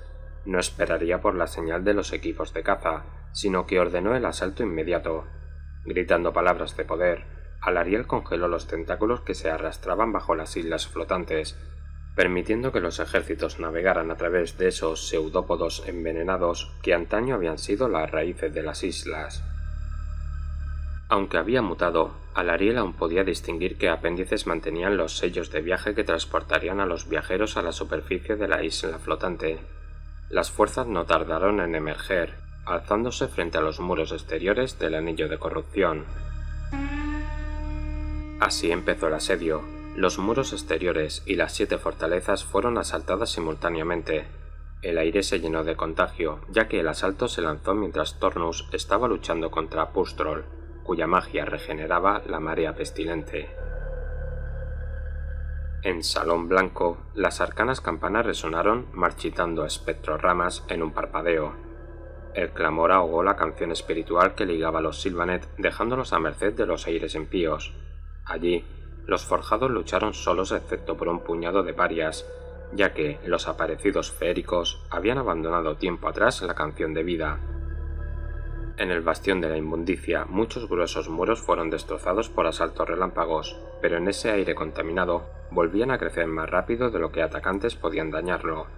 No esperaría por la señal de los equipos de caza, sino que ordenó el asalto inmediato. Gritando palabras de poder, Alarielle congeló los tentáculos que se arrastraban bajo las islas flotantes, permitiendo que los ejércitos navegaran a través de esos pseudópodos envenenados que antaño habían sido las raíces de las islas. Aunque había mutado, Alarielle aún podía distinguir que apéndices mantenían los sellos de viaje que transportarían a los viajeros a la superficie de la isla flotante. Las fuerzas no tardaron en emerger, alzándose frente a los muros exteriores del anillo de corrupción. Así empezó el asedio. Los muros exteriores y las 7 fortalezas fueron asaltadas simultáneamente. El aire se llenó de contagio, ya que el asalto se lanzó mientras Tornus estaba luchando contra Pustrol, cuya magia regeneraba la marea pestilente. En Salón Blanco, las arcanas campanas resonaron marchitando espectroramas en un parpadeo. El clamor ahogó la canción espiritual que ligaba a los Sylvaneth, dejándolos a merced de los aires impíos. Allí, los forjados lucharon solos excepto por un puñado de parias, ya que los aparecidos feéricos habían abandonado tiempo atrás la canción de vida. En el bastión de la inmundicia, muchos gruesos muros fueron destrozados por asaltos relámpagos, pero en ese aire contaminado volvían a crecer más rápido de lo que atacantes podían dañarlo.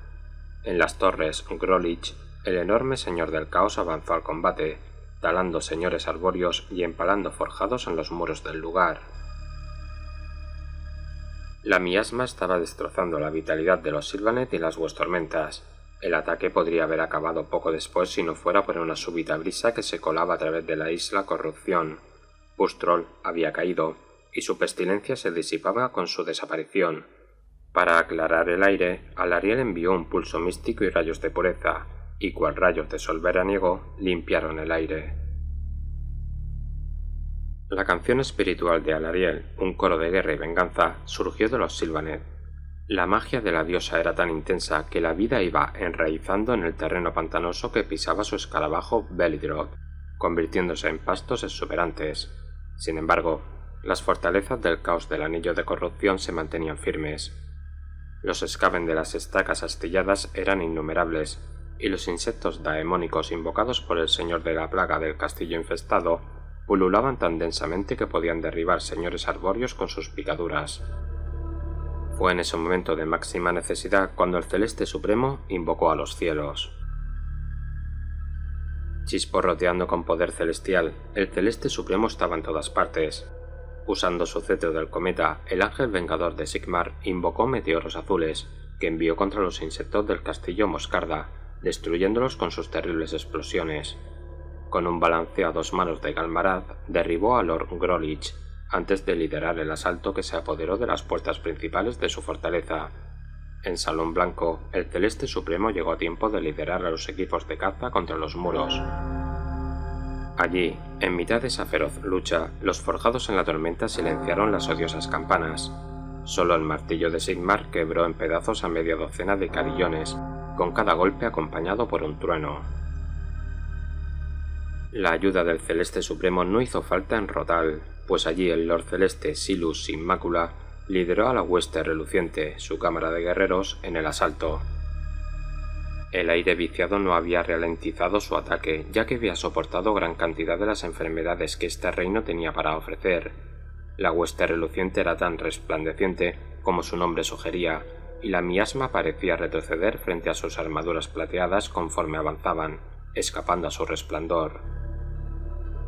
En las torres Grolich, el enorme señor del caos avanzó al combate, talando señores arbóreos y empalando forjados en los muros del lugar. La miasma estaba destrozando la vitalidad de los Sylvaneth y las huestormentas. El ataque podría haber acabado poco después si no fuera por una súbita brisa que se colaba a través de la isla Corrupción. Pustrol había caído, y su pestilencia se disipaba con su desaparición. Para aclarar el aire, Alariel envió un pulso místico y rayos de pureza, y cual rayos de sol veraniego, limpiaron el aire. La canción espiritual de Alariel, un coro de guerra y venganza, surgió de los Sylvaneth. La magia de la diosa era tan intensa que la vida iba enraizando en el terreno pantanoso que pisaba su escarabajo Belidrod, convirtiéndose en pastos exuberantes. Sin embargo, las fortalezas del caos del anillo de corrupción se mantenían firmes. Los Skaven de las estacas astilladas eran innumerables, y los insectos daemónicos invocados por el señor de la plaga del castillo infestado pululaban tan densamente que podían derribar señores arbóreos con sus picaduras. Fue en ese momento de máxima necesidad cuando el Celeste Supremo invocó a los cielos. Chisporroteando con poder celestial, el Celeste Supremo estaba en todas partes. Usando su cetro del cometa, el ángel vengador de Sigmar invocó meteoros azules, que envió contra los insectos del castillo Moscarda, destruyéndolos con sus terribles explosiones. Con un balanceo a 2 manos de Galmarad, derribó a Lord Grolich, antes de liderar el asalto que se apoderó de las puertas principales de su fortaleza. En Salón Blanco, el Celeste Supremo llegó a tiempo de liderar a los equipos de caza contra los muros. Allí, en mitad de esa feroz lucha, los forjados en la tormenta silenciaron las odiosas campanas. Solo el martillo de Sigmar quebró en pedazos a media docena de carillones, con cada golpe acompañado por un trueno. La ayuda del Celeste Supremo no hizo falta en Rotal, pues allí el Lord Celeste Silus sin mácula lideró a la hueste reluciente, su cámara de guerreros, en el asalto. El aire viciado no había ralentizado su ataque, ya que había soportado gran cantidad de las enfermedades que este reino tenía para ofrecer. La hueste reluciente era tan resplandeciente como su nombre sugería, y la miasma parecía retroceder frente a sus armaduras plateadas conforme avanzaban, escapando a su resplandor.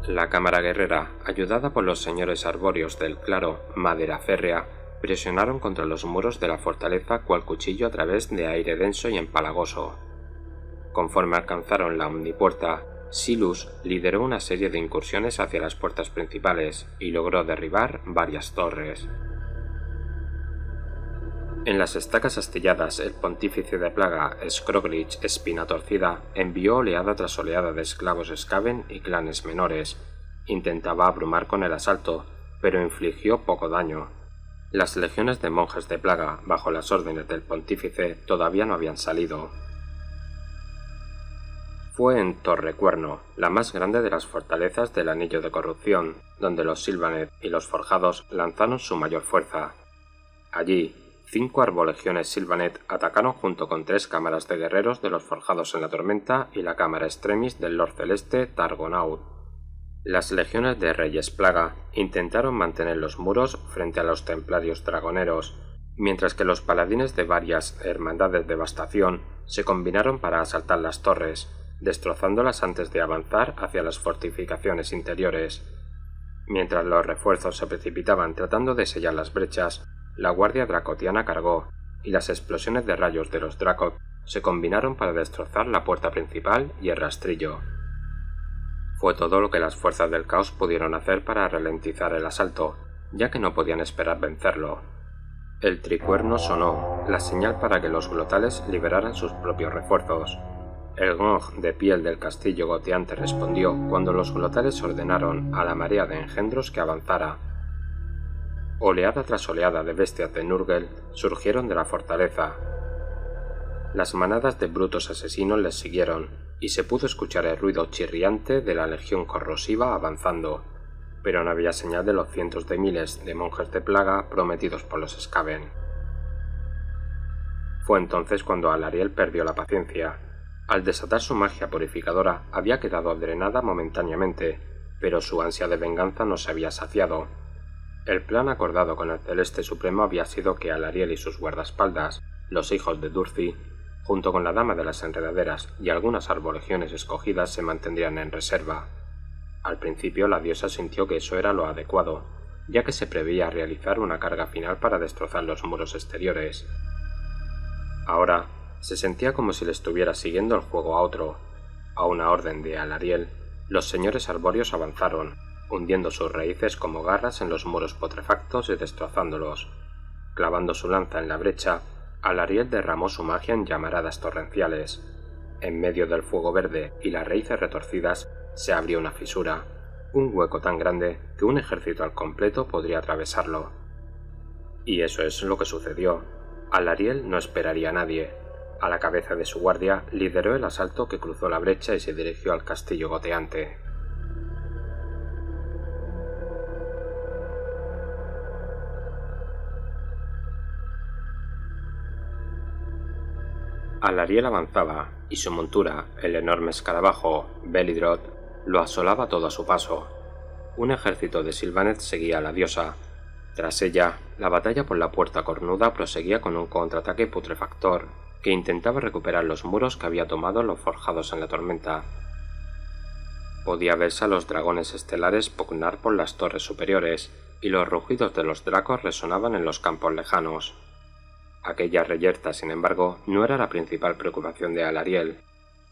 La cámara guerrera, ayudada por los señores arbóreos del claro Madera Férrea, presionaron contra los muros de la fortaleza cual cuchillo a través de aire denso y empalagoso. Conforme alcanzaron la omnipuerta, Silus lideró una serie de incursiones hacia las puertas principales y logró derribar varias torres. En las estacas astilladas, el pontífice de plaga, Scroglich Espina Torcida, envió oleada tras oleada de esclavos Skaven y clanes menores. Intentaba abrumar con el asalto, pero infligió poco daño. Las legiones de monjes de plaga, bajo las órdenes del pontífice, todavía no habían salido. Fue en Torrecuerno, la más grande de las fortalezas del Anillo de Corrupción, donde los Sylvaneth y los Forjados lanzaron su mayor fuerza. Allí, 5 arbolegiones Sylvaneth atacaron junto con 3 cámaras de guerreros de los Forjados en la Tormenta y la cámara extremis del Lord Celeste Targonaud. Las legiones de Reyes Plaga intentaron mantener los muros frente a los templarios dragoneros, mientras que los paladines de varias hermandades de Devastación se combinaron para asaltar las torres, destrozándolas antes de avanzar hacia las fortificaciones interiores. Mientras los refuerzos se precipitaban tratando de sellar las brechas, la guardia dracotiana cargó, y las explosiones de rayos de los Dracot se combinaron para destrozar la puerta principal y el rastrillo. Fue todo lo que las fuerzas del caos pudieron hacer para ralentizar el asalto, ya que no podían esperar vencerlo. El tricuerno sonó, la señal para que los glotales liberaran sus propios refuerzos. El gong de piel del castillo goteante respondió cuando los glotales ordenaron a la marea de engendros que avanzara. Oleada tras oleada de bestias de Nurgle surgieron de la fortaleza. Las manadas de brutos asesinos les siguieron, y se pudo escuchar el ruido chirriante de la legión corrosiva avanzando, pero no había señal de los cientos de miles de monjes de plaga prometidos por los Skaven. Fue entonces cuando Alariel perdió la paciencia. Al desatar su magia purificadora había quedado drenada momentáneamente, pero su ansia de venganza no se había saciado. El plan acordado con el Celeste Supremo había sido que Alariel y sus guardaespaldas, los hijos de Durthy, junto con la Dama de las Enredaderas y algunas arbolegiones escogidas, se mantendrían en reserva. Al principio la diosa sintió que eso era lo adecuado, ya que se preveía realizar una carga final para destrozar los muros exteriores. Ahora se sentía como si le estuviera siguiendo el juego a otro. A una orden de Alariel, los señores arbóreos avanzaron, hundiendo sus raíces como garras en los muros putrefactos y destrozándolos. Clavando su lanza en la brecha, Alariel derramó su magia en llamaradas torrenciales. En medio del fuego verde y las raíces retorcidas se abrió una fisura, un hueco tan grande que un ejército al completo podría atravesarlo. Y eso es lo que sucedió. Alariel no esperaría a nadie. A la cabeza de su guardia lideró el asalto que cruzó la brecha y se dirigió al castillo goteante. Alariel avanzaba, y su montura, el enorme escarabajo Belidrot, lo asolaba todo a su paso. Un ejército de Sylvaneth seguía a la diosa. Tras ella, la batalla por la Puerta Cornuda proseguía con un contraataque putrefactor, que intentaba recuperar los muros que había tomado los forjados en la tormenta. Podía verse a los dragones estelares pugnar por las torres superiores, y los rugidos de los dracos resonaban en los campos lejanos. Aquella reyerta, sin embargo, no era la principal preocupación de Alariel.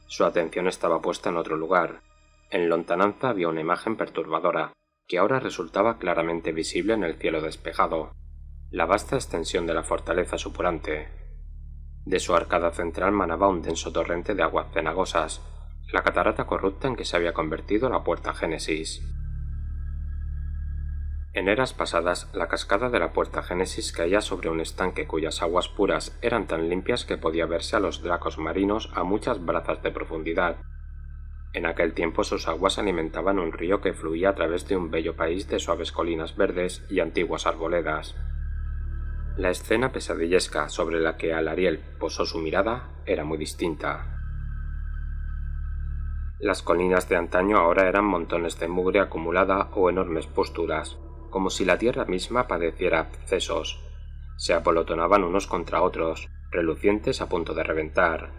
Su atención estaba puesta en otro lugar. En lontananza había una imagen perturbadora, que ahora resultaba claramente visible en el cielo despejado: la vasta extensión de la fortaleza supurante. De su arcada central manaba un denso torrente de aguas cenagosas, la catarata corrupta en que se había convertido la Puerta Génesis. En eras pasadas, la cascada de la Puerta Génesis caía sobre un estanque cuyas aguas puras eran tan limpias que podía verse a los dracos marinos a muchas brazas de profundidad. En aquel tiempo sus aguas alimentaban un río que fluía a través de un bello país de suaves colinas verdes y antiguas arboledas. La escena pesadillesca sobre la que Alariel posó su mirada era muy distinta. Las colinas de antaño ahora eran montones de mugre acumulada o enormes posturas, como si la tierra misma padeciera abscesos. Se apolotonaban unos contra otros, relucientes a punto de reventar.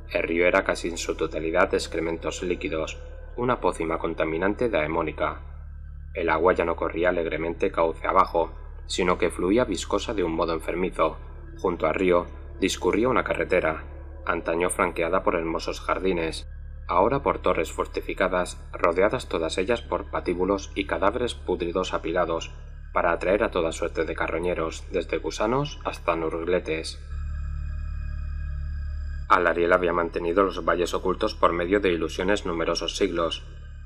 El río era casi en su totalidad excrementos líquidos, una pócima contaminante daemónica. El agua ya no corría alegremente cauce abajo, sino que fluía viscosa de un modo enfermizo. Junto al río discurría una carretera, antaño franqueada por hermosos jardines, ahora por torres fortificadas, rodeadas todas ellas por patíbulos y cadáveres pútridos apilados, para atraer a toda suerte de carroñeros, desde gusanos hasta nurgletes. Alariel había mantenido los valles ocultos por medio de ilusiones numerosos siglos.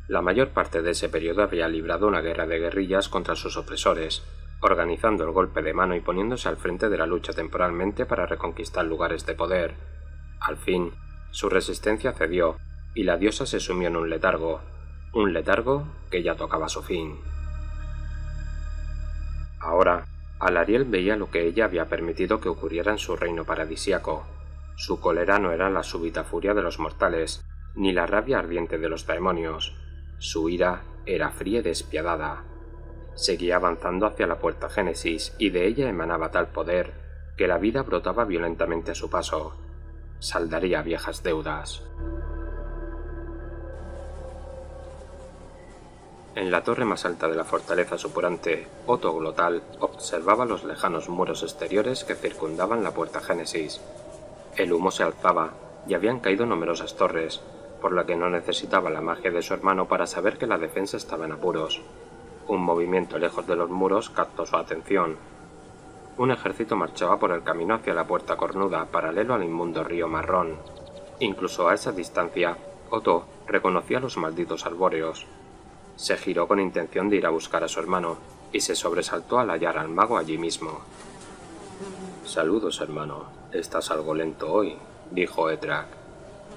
La mayor parte de ese periodo había librado una guerra de guerrillas contra sus opresores, organizando el golpe de mano y poniéndose al frente de la lucha temporalmente para reconquistar lugares de poder. Al fin, su resistencia cedió, y la diosa se sumió en un letargo que ya tocaba su fin. Ahora, Alariel veía lo que ella había permitido que ocurriera en su reino paradisíaco. Su cólera no era la súbita furia de los mortales, ni la rabia ardiente de los demonios. Su ira era fría y despiadada. Seguía avanzando hacia la Puerta Génesis, y de ella emanaba tal poder que la vida brotaba violentamente a su paso. Saldaría viejas deudas. En la torre más alta de la fortaleza supurante, Otto Glotal observaba los lejanos muros exteriores que circundaban la Puerta Génesis. El humo se alzaba, y habían caído numerosas torres, por lo que no necesitaba la magia de su hermano para saber que la defensa estaba en apuros. Un movimiento lejos de los muros captó su atención. Un ejército marchaba por el camino hacia la Puerta Cornuda, paralelo al inmundo río Marrón. Incluso a esa distancia, Otto reconocía los malditos arbóreos. Se giró con intención de ir a buscar a su hermano, y se sobresaltó al hallar al mago allí mismo. «Saludos, hermano. Estás algo lento hoy», dijo Etrak.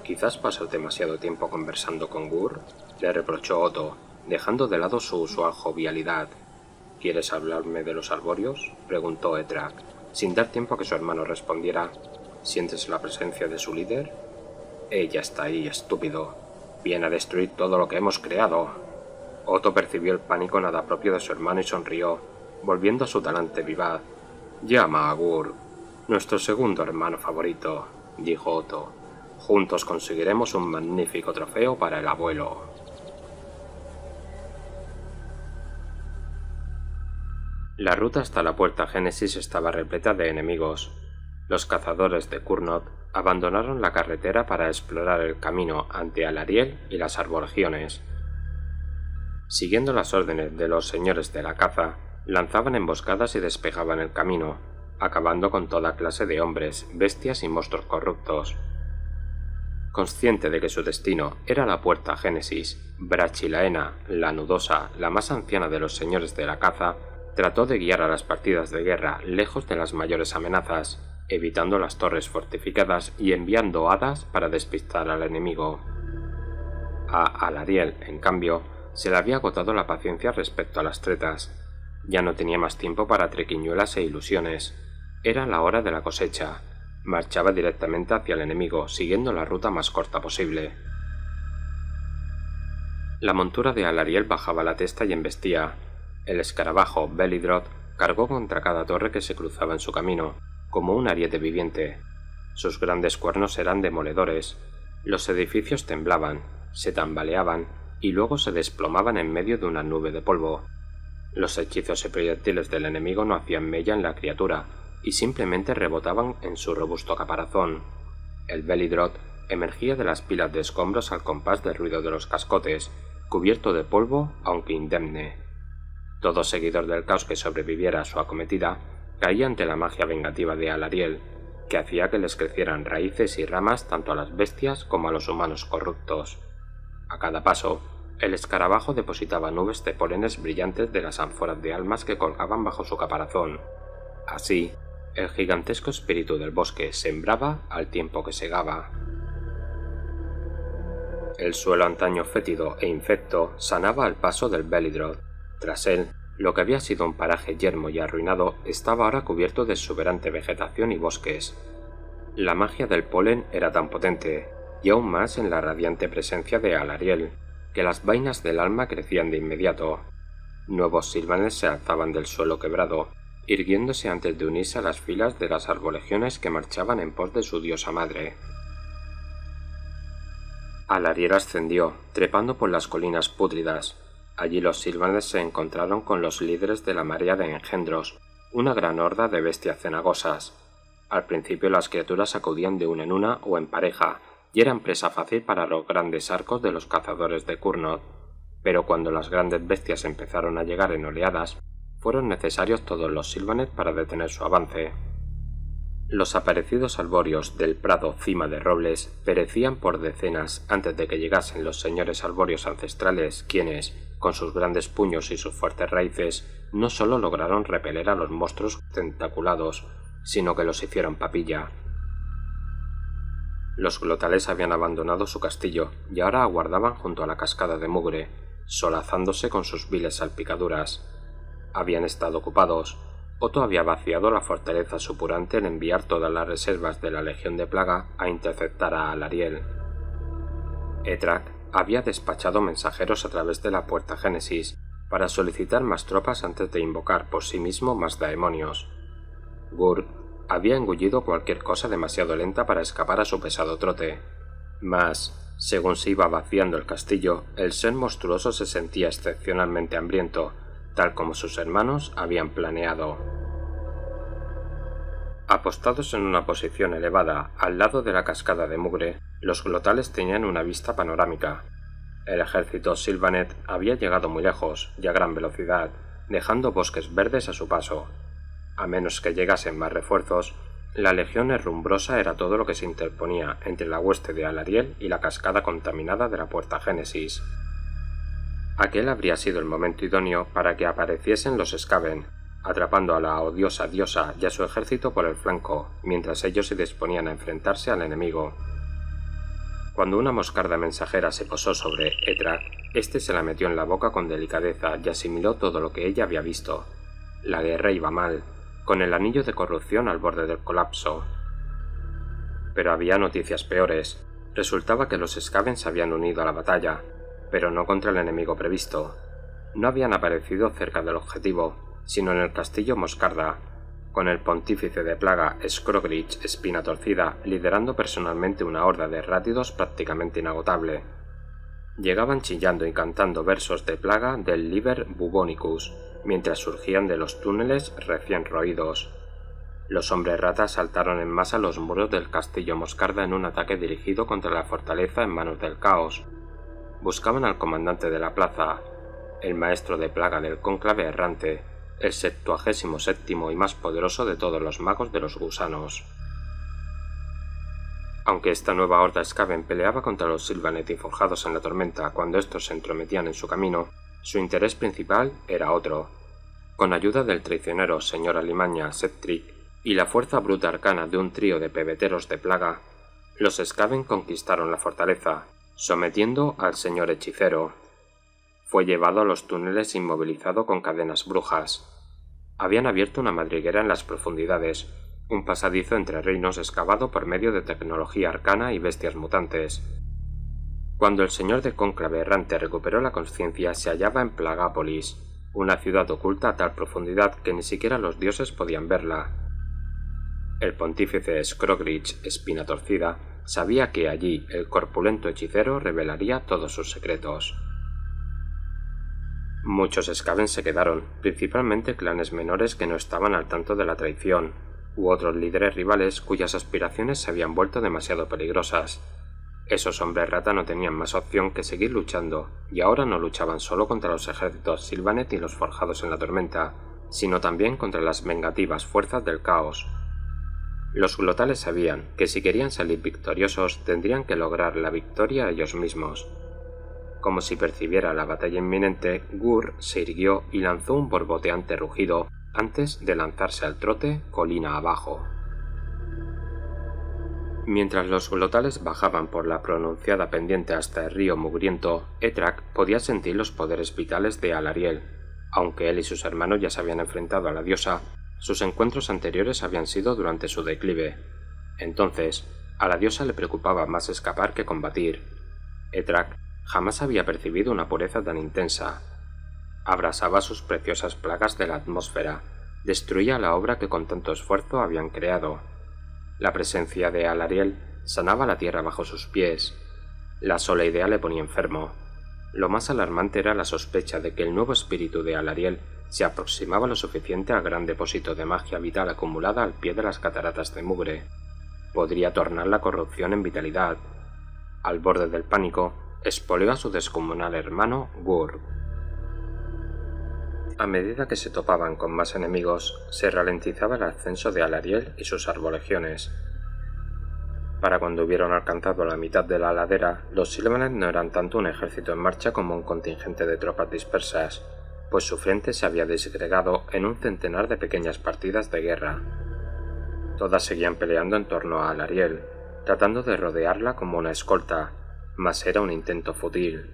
«¿Quizás pasas demasiado tiempo conversando con Gur?», le reprochó Otto, dejando de lado su usual jovialidad. «¿Quieres hablarme de los arbóreos?», preguntó Etrak, sin dar tiempo a que su hermano respondiera. «¿Sientes la presencia de su líder?». «Ella está ahí, estúpido. Viene a destruir todo lo que hemos creado». Otto percibió el pánico nada propio de su hermano y sonrió, volviendo a su talante vivaz. «Llama a Gur, nuestro segundo hermano favorito», dijo Otto. «Juntos conseguiremos un magnífico trofeo para el abuelo». La ruta hasta la Puerta Génesis estaba repleta de enemigos. Los cazadores de Kurnot abandonaron la carretera para explorar el camino ante Alariel y las arboregiones. Siguiendo las órdenes de los señores de la caza, lanzaban emboscadas y despejaban el camino, acabando con toda clase de hombres, bestias y monstruos corruptos. Consciente de que su destino era la puerta Génesis, Brachilaena, la nudosa, la más anciana de los señores de la caza, trató de guiar a las partidas de guerra lejos de las mayores amenazas, evitando las torres fortificadas y enviando hadas para despistar al enemigo. A Alariel, en cambio, se le había agotado la paciencia respecto a las tretas. Ya no tenía más tiempo para triquiñuelas e ilusiones. Era la hora de la cosecha. Marchaba directamente hacia el enemigo, siguiendo la ruta más corta posible. La montura de Alariel bajaba la testa y embestía. El escarabajo Belidrot cargó contra cada torre que se cruzaba en su camino, como un ariete viviente. Sus grandes cuernos eran demoledores. Los edificios temblaban, se tambaleaban y luego se desplomaban en medio de una nube de polvo. Los hechizos y proyectiles del enemigo no hacían mella en la criatura, y simplemente rebotaban en su robusto caparazón. El Belidrot emergía de las pilas de escombros al compás del ruido de los cascotes, cubierto de polvo aunque indemne. Todo seguidor del caos que sobreviviera a su acometida caía ante la magia vengativa de Alariel, que hacía que les crecieran raíces y ramas tanto a las bestias como a los humanos corruptos. A cada paso, el escarabajo depositaba nubes de polenes brillantes de las ánforas de almas que colgaban bajo su caparazón. Así, el gigantesco espíritu del bosque sembraba al tiempo que segaba. El suelo antaño fétido e infecto sanaba al paso del Belidrot. Tras él, lo que había sido un paraje yermo y arruinado estaba ahora cubierto de exuberante vegetación y bosques. La magia del polen era tan potente, y aún más en la radiante presencia de Alariel, que las vainas del alma crecían de inmediato. Nuevos silvanes se alzaban del suelo quebrado, irguiéndose antes de unirse a las filas de las arbolegiones que marchaban en pos de su diosa madre. Alariel ascendió, trepando por las colinas pútridas. Allí los silvanes se encontraron con los líderes de la marea de engendros, una gran horda de bestias cenagosas. Al principio las criaturas acudían de una en una o en pareja, y eran presa fácil para los grandes arcos de los cazadores de Kurnod, pero cuando las grandes bestias empezaron a llegar en oleadas, fueron necesarios todos los silvanes para detener su avance. Los aparecidos arbóreos del prado cima de robles perecían por decenas antes de que llegasen los señores arbóreos ancestrales, quienes, con sus grandes puños y sus fuertes raíces, no solo lograron repeler a los monstruos tentaculados, sino que los hicieron papilla. Los glotales habían abandonado su castillo y ahora aguardaban junto a la cascada de mugre, solazándose con sus viles salpicaduras. Habían estado ocupados. Otto había vaciado la fortaleza supurante en enviar todas las reservas de la Legión de Plaga a interceptar a Alariel. Etrak había despachado mensajeros a través de la puerta Génesis para solicitar más tropas antes de invocar por sí mismo más daemonios. Gur había engullido cualquier cosa demasiado lenta para escapar a su pesado trote. Mas, según se iba vaciando el castillo, el ser monstruoso se sentía excepcionalmente hambriento, tal como sus hermanos habían planeado. Apostados en una posición elevada al lado de la cascada de mugre, los glotales tenían una vista panorámica. El ejército Sylvaneth había llegado muy lejos y a gran velocidad, dejando bosques verdes a su paso. A menos que llegasen más refuerzos, la legión herrumbrosa era todo lo que se interponía entre la hueste de Alariel y la cascada contaminada de la puerta Génesis. Aquel habría sido el momento idóneo para que apareciesen los Skaven, atrapando a la odiosa diosa y a su ejército por el flanco, mientras ellos se disponían a enfrentarse al enemigo. Cuando una moscarda mensajera se posó sobre Etrak, este se la metió en la boca con delicadeza y asimiló todo lo que ella había visto. La guerra iba mal, con el anillo de corrupción al borde del colapso. Pero había noticias peores. Resultaba que los Skaven se habían unido a la batalla, pero no contra el enemigo previsto. No habían aparecido cerca del objetivo, sino en el castillo Moscarda, con el pontífice de plaga Scrogrich Espina Torcida liderando personalmente una horda de rátidos prácticamente inagotable. Llegaban chillando y cantando versos de plaga del Liber Bubonicus, mientras surgían de los túneles recién roídos. Los hombres ratas saltaron en masa los muros del castillo Moscarda en un ataque dirigido contra la fortaleza en manos del caos. Buscaban al comandante de la plaza. el maestro de plaga del cónclave errante, el 77º y más poderoso de todos los magos de los gusanos. Aunque esta nueva horda Skaven peleaba contra los Sylvaneth y forjados en la tormenta cuando estos se entrometían en su camino, su interés principal era otro. Con ayuda del traicionero señor Alimaña Settrick y la fuerza bruta arcana de un trío de pebeteros de plaga, los Skaven conquistaron la fortaleza, sometiendo al señor hechicero. Fue llevado a los túneles inmovilizado con cadenas brujas. Habían abierto una madriguera en las profundidades, un pasadizo entre reinos excavado por medio de tecnología arcana y bestias mutantes. Cuando el señor de cónclave errante recuperó la conciencia, se hallaba en Plagápolis, una ciudad oculta a tal profundidad que ni siquiera los dioses podían verla. El pontífice Scrogridge, espina torcida, sabía que allí el corpulento hechicero revelaría todos sus secretos. Muchos Skaven se quedaron, principalmente clanes menores que no estaban al tanto de la traición, u otros líderes rivales cuyas aspiraciones se habían vuelto demasiado peligrosas. Esos hombres rata no tenían más opción que seguir luchando, y ahora no luchaban solo contra los ejércitos Sylvaneth y los forjados en la tormenta, sino también contra las vengativas fuerzas del caos. Los glotales sabían que si querían salir victoriosos tendrían que lograr la victoria ellos mismos. Como si percibiera la batalla inminente, Gur se irguió y lanzó un borboteante rugido antes de lanzarse al trote colina abajo. Mientras los glotales bajaban por la pronunciada pendiente hasta el río mugriento, Ethrak podía sentir los poderes vitales de Alariel. Aunque él y sus hermanos ya se habían enfrentado a la diosa, sus encuentros anteriores habían sido durante su declive. Entonces, a la diosa le preocupaba más escapar que combatir. Ethrak jamás había percibido una pureza tan intensa. Abrasaba sus preciosas plagas de la atmósfera, destruía la obra que con tanto esfuerzo habían creado. La presencia de Alariel sanaba la tierra bajo sus pies. La sola idea le ponía enfermo. Lo más alarmante era la sospecha de que el nuevo espíritu de Alariel se aproximaba lo suficiente al gran depósito de magia vital acumulada al pie de las cataratas de mugre. Podría tornar la corrupción en vitalidad. Al borde del pánico, expolió a su descomunal hermano Gur. A medida que se topaban con más enemigos, se ralentizaba el ascenso de Alariel y sus arbolegiones. Para cuando hubieron alcanzado la mitad de la ladera, los Sylvaneth no eran tanto un ejército en marcha como un contingente de tropas dispersas, pues su frente se había disgregado en un centenar de pequeñas partidas de guerra. Todas seguían peleando en torno a Alariel, tratando de rodearla como una escolta, mas era un intento fútil.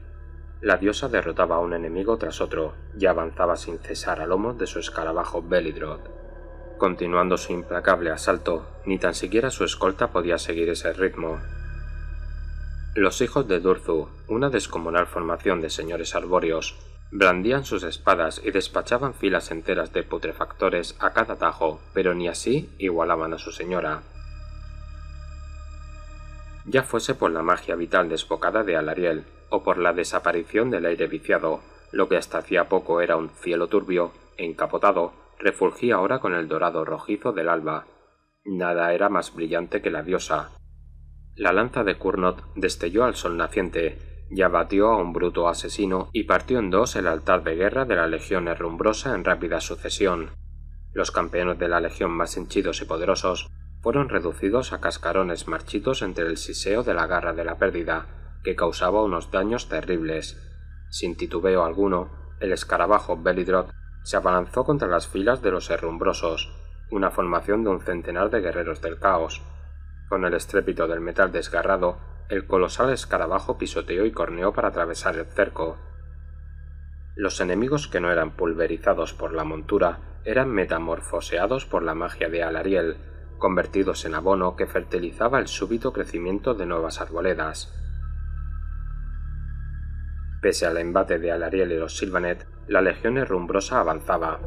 La diosa derrotaba a un enemigo tras otro y avanzaba sin cesar a lomos de su escarabajo Belidroth. Continuando su implacable asalto, ni tan siquiera su escolta podía seguir ese ritmo. Los hijos de Durthu, una descomunal formación de señores arbóreos, blandían sus espadas y despachaban filas enteras de putrefactores a cada tajo, pero ni así igualaban a su señora. Ya fuese por la magia vital desbocada de Alariel, o por la desaparición del aire viciado, lo que hasta hacía poco era un cielo turbio, encapotado, refulgía ahora con el dorado rojizo del alba. Nada era más brillante que la diosa. La lanza de Kurnot destelló al sol naciente, y abatió a un bruto asesino y partió en dos el altar de guerra de la legión herrumbrosa en rápida sucesión. Los campeones de la legión más henchidos y poderosos fueron reducidos a cascarones marchitos entre el siseo de la garra de la pérdida, que causaba unos daños terribles. Sin titubeo alguno, el escarabajo Belidroth se abalanzó contra las filas de los herrumbrosos, una formación de un centenar de guerreros del caos. Con el estrépito del metal desgarrado, el colosal escarabajo pisoteó y corneó para atravesar el cerco. Los enemigos que no eran pulverizados por la montura eran metamorfoseados por la magia de Alariel, convertidos en abono que fertilizaba el súbito crecimiento de nuevas arboledas. Pese al embate de Alariel y los Sylvaneth, la legión herrumbrosa avanzaba.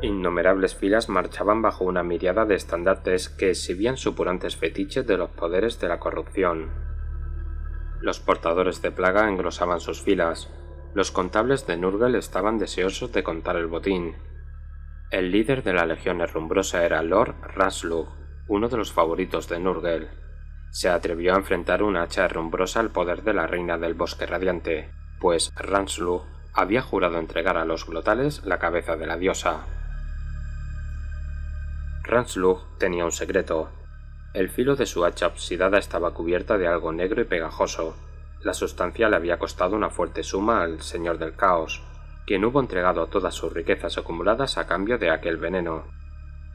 Innumerables filas marchaban bajo una miríada de estandartes que exhibían supurantes fetiches de los poderes de la corrupción. Los portadores de plaga engrosaban sus filas. Los contables de Nurgle estaban deseosos de contar el botín. El líder de la legión herrumbrosa era Lord Raslug, uno de los favoritos de Nurgle. Se atrevió a enfrentar una hacha herrumbrosa al poder de la reina del bosque radiante, pues Raslug había jurado entregar a los glotales la cabeza de la diosa. Ranslug tenía un secreto. El filo de su hacha oxidada estaba cubierta de algo negro y pegajoso. La sustancia le había costado una fuerte suma al Señor del Caos, quien hubo entregado todas sus riquezas acumuladas a cambio de aquel veneno.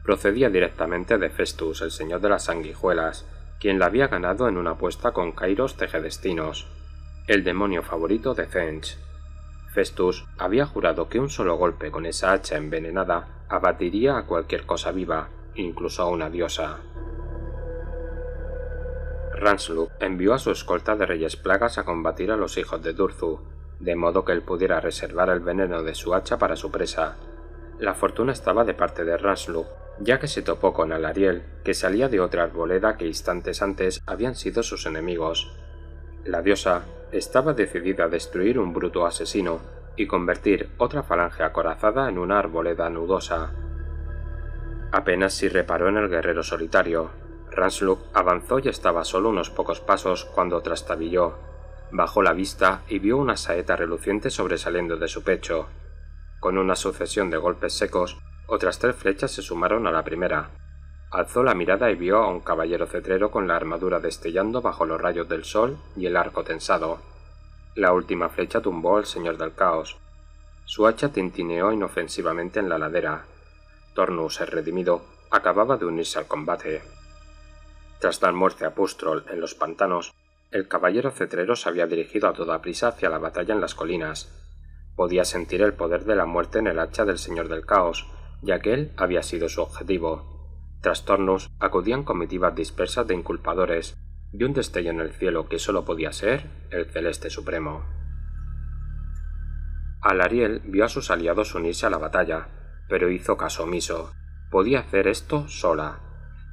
Procedía directamente de Festus, el Señor de las Sanguijuelas, quien la había ganado en una apuesta con Kairos Tegedestinos, el demonio favorito de Zench. Festus había jurado que un solo golpe con esa hacha envenenada abatiría a cualquier cosa viva, incluso a una diosa. Ranslug envió a su escolta de Reyes Plagas a combatir a los hijos de Durzu, de modo que él pudiera reservar el veneno de su hacha para su presa. La fortuna estaba de parte de Ranslug, ya que se topó con Alariel, que salía de otra arboleda que instantes antes habían sido sus enemigos. La diosa estaba decidida a destruir un bruto asesino y convertir otra falange acorazada en una arboleda nudosa. Apenas si reparó en el guerrero solitario. Ranslug avanzó y estaba solo unos pocos pasos cuando trastabilló. Bajó la vista y vio una saeta reluciente sobresaliendo de su pecho. Con una sucesión de golpes secos, otras 3 flechas se sumaron a la primera. Alzó la mirada y vio a un caballero cetrero con la armadura destellando bajo los rayos del sol y el arco tensado. La última flecha tumbó al Señor del Caos. Su hacha tintineó inofensivamente en la ladera. Tornus, el redimido, acababa de unirse al combate. Tras dar muerte a Pustrol en los pantanos, el caballero cetrero se había dirigido a toda prisa hacia la batalla en las colinas. Podía sentir el poder de la muerte en el hacha del Señor del Caos, ya que él había sido su objetivo. Tras Tornus acudían comitivas dispersas de inculpadores, y un destello en el cielo que solo podía ser el Celeste Supremo. Alariel vio a sus aliados unirse a la batalla, pero hizo caso omiso. Podía hacer esto sola.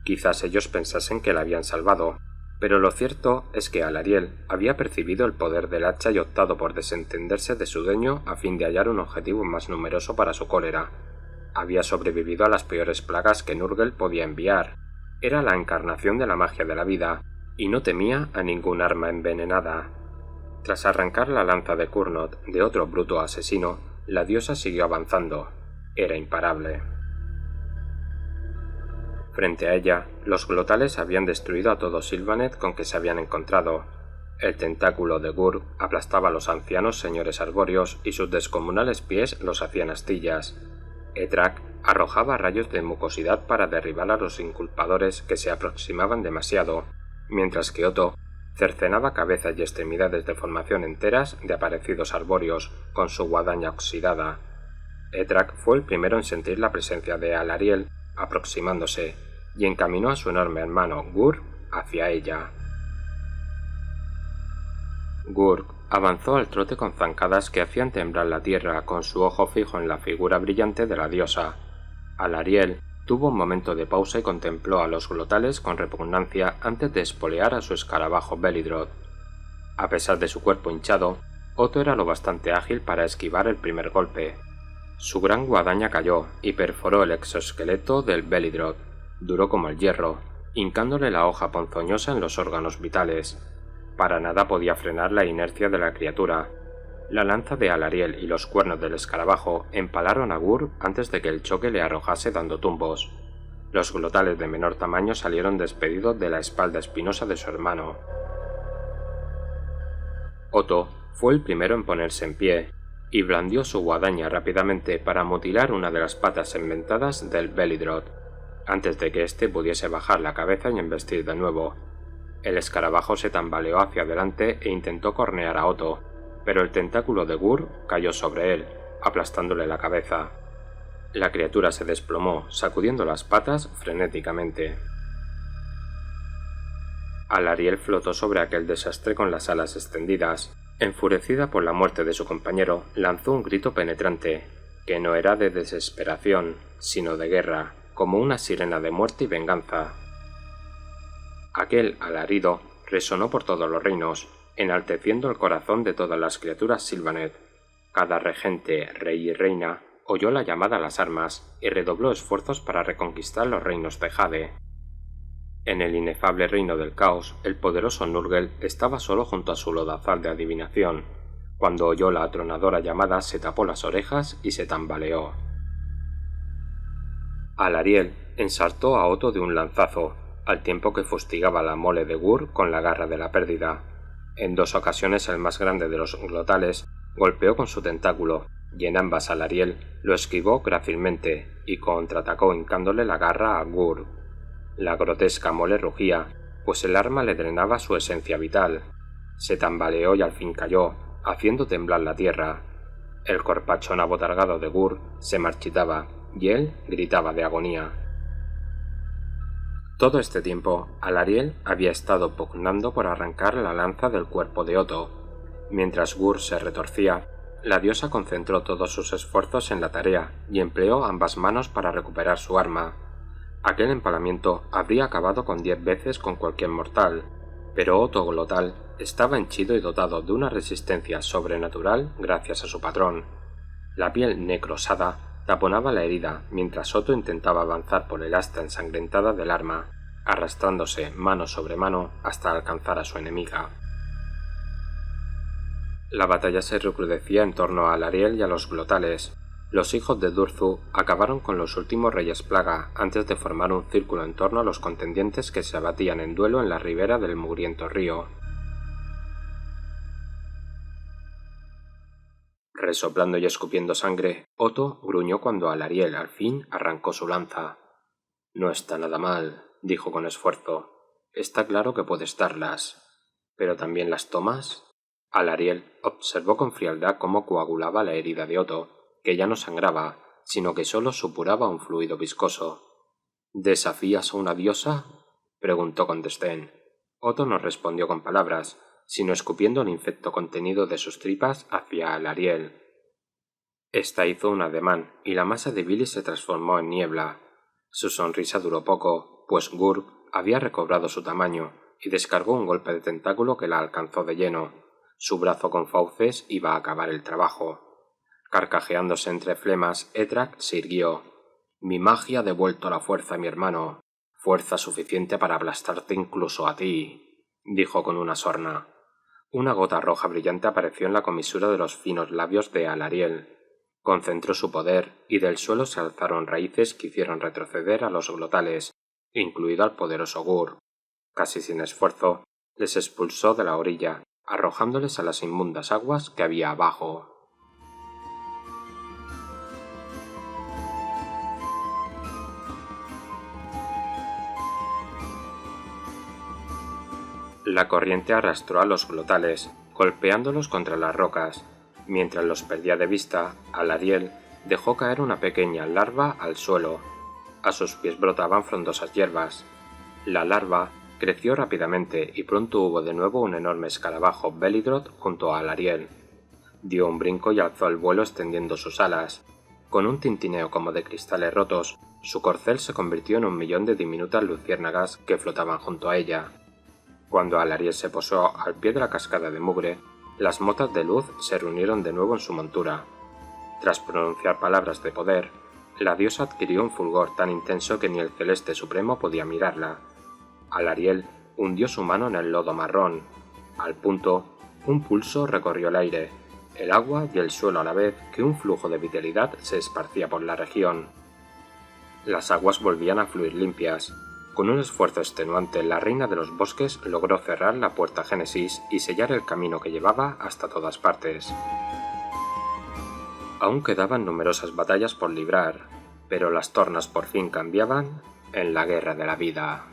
Quizás ellos pensasen que la habían salvado, pero lo cierto es que Alariel había percibido el poder del hacha y optado por desentenderse de su dueño a fin de hallar un objetivo más numeroso para su cólera. Había sobrevivido a las peores plagas que Nurgle podía enviar. Era la encarnación de la magia de la vida, y no temía a ningún arma envenenada. Tras arrancar la lanza de Kurnot de otro bruto asesino, la diosa siguió avanzando. Era imparable. Frente a ella, los glotales habían destruido a todo Sylvaneth con que se habían encontrado. El tentáculo de Gur aplastaba a los ancianos señores arbóreos y sus descomunales pies los hacían astillas. Etrak arrojaba rayos de mucosidad para derribar a los inculpadores que se aproximaban demasiado, mientras que Otto cercenaba cabezas y extremidades de formación enteras de aparecidos arbóreos con su guadaña oxidada. Etrak fue el primero en sentir la presencia de Alariel aproximándose, y encaminó a su enorme hermano Gur hacia ella. Gur avanzó al trote con zancadas que hacían temblar la tierra, con su ojo fijo en la figura brillante de la diosa. Alariel tuvo un momento de pausa y contempló a los glotales con repugnancia antes de espolear a su escarabajo Belidroth. A pesar de su cuerpo hinchado, Otto era lo bastante ágil para esquivar el primer golpe. Su gran guadaña cayó y perforó el exoesqueleto del Belidroth, duro como el hierro, hincándole la hoja ponzoñosa en los órganos vitales. Para nada podía frenar la inercia de la criatura. La lanza de Alariel y los cuernos del escarabajo empalaron a Gur antes de que el choque le arrojase dando tumbos. Los glotales de menor tamaño salieron despedidos de la espalda espinosa de su hermano. Otto fue el primero en ponerse en pie, y blandió su guadaña rápidamente para mutilar una de las patas enventadas del Belidroth, antes de que éste pudiese bajar la cabeza y embestir de nuevo. El escarabajo se tambaleó hacia adelante e intentó cornear a Otto, pero el tentáculo de Gur cayó sobre él, aplastándole la cabeza. La criatura se desplomó, sacudiendo las patas frenéticamente. Alariel flotó sobre aquel desastre con las alas extendidas. Enfurecida por la muerte de su compañero, lanzó un grito penetrante, que no era de desesperación, sino de guerra, como una sirena de muerte y venganza. Aquel alarido resonó por todos los reinos, enalteciendo el corazón de todas las criaturas Sylvaneth. Cada regente, rey y reina oyó la llamada a las armas y redobló esfuerzos para reconquistar los reinos de Jade. En el inefable reino del caos, el poderoso Nurgle estaba solo junto a su lodazal de adivinación, Cuando oyó la atronadora llamada se tapó las orejas y se tambaleó. Alariel ensartó a Otto de un lanzazo, al tiempo que fustigaba la mole de Gur con la garra de la pérdida. En 2 ocasiones el más grande de los glotales golpeó con su tentáculo, y en ambas Alariel lo esquivó grácilmente y contraatacó hincándole la garra a Gur. La grotesca mole rugía, pues el arma le drenaba su esencia vital. Se tambaleó y al fin cayó, haciendo temblar la tierra. El corpachón abotargado de Gur se marchitaba, y él gritaba de agonía. Todo este tiempo, Alariel había estado pugnando por arrancar la lanza del cuerpo de Otto. Mientras Gur se retorcía, la diosa concentró todos sus esfuerzos en la tarea y empleó ambas manos para recuperar su arma. Aquel empalamiento habría acabado con 10 veces con cualquier mortal, pero Otto Glotal estaba henchido y dotado de una resistencia sobrenatural gracias a su patrón. La piel necrosada taponaba la herida mientras Otto intentaba avanzar por el asta ensangrentada del arma, arrastrándose mano sobre mano hasta alcanzar a su enemiga. La batalla se recrudecía en torno a Alariel y a los glotales. Los hijos de Durzu acabaron con los últimos reyes plaga antes de formar un círculo en torno a los contendientes que se abatían en duelo en la ribera del mugriento río. Resoplando y escupiendo sangre, Otto gruñó cuando Alariel al fin arrancó su lanza. «No está nada mal», dijo con esfuerzo. «Está claro que puedes darlas. ¿Pero también las tomas?» Alariel observó con frialdad cómo coagulaba la herida de Otto, que ya no sangraba, sino que solo supuraba un fluido viscoso. «¿Desafías a una diosa?», preguntó con desdén. Otto no respondió con palabras, sino escupiendo el infecto contenido de sus tripas hacia Alariel. Esta hizo un ademán, y la masa de bilis se transformó en niebla. Su sonrisa duró poco, pues Gur había recobrado su tamaño, y descargó un golpe de tentáculo que la alcanzó de lleno. Su brazo con fauces iba a acabar el trabajo. Carcajeándose entre flemas, Etrak se irguió. «Mi magia ha devuelto la fuerza a mi hermano. Fuerza suficiente para aplastarte incluso a ti», dijo con una sorna. Una gota roja brillante apareció en la comisura de los finos labios de Alariel. Concentró su poder, y del suelo se alzaron raíces que hicieron retroceder a los glotales, incluido al poderoso Gur. Casi sin esfuerzo, les expulsó de la orilla, arrojándoles a las inmundas aguas que había abajo. La corriente arrastró a los glotales, golpeándolos contra las rocas. Mientras los perdía de vista, Alariel dejó caer una pequeña larva al suelo. A sus pies brotaban frondosas hierbas. La larva creció rápidamente y pronto hubo de nuevo un enorme escarabajo Belidroth junto a Alariel. Dio un brinco y alzó el vuelo extendiendo sus alas. Con un tintineo como de cristales rotos, su corcel se convirtió en 1.000.000 de diminutas luciérnagas que flotaban junto a ella. Cuando Alariel se posó al pie de la cascada de mugre, las motas de luz se reunieron de nuevo en su montura. Tras pronunciar palabras de poder, la diosa adquirió un fulgor tan intenso que ni el celeste supremo podía mirarla. Alariel hundió su mano en el lodo marrón. Al punto, un pulso recorrió el aire, el agua y el suelo a la vez que un flujo de vitalidad se esparcía por la región. Las aguas volvían a fluir limpias. Con un esfuerzo extenuante, la reina de los bosques logró cerrar la puerta Génesis y sellar el camino que llevaba hasta todas partes. Aún quedaban numerosas batallas por librar, pero las tornas por fin cambiaban en la guerra de la vida.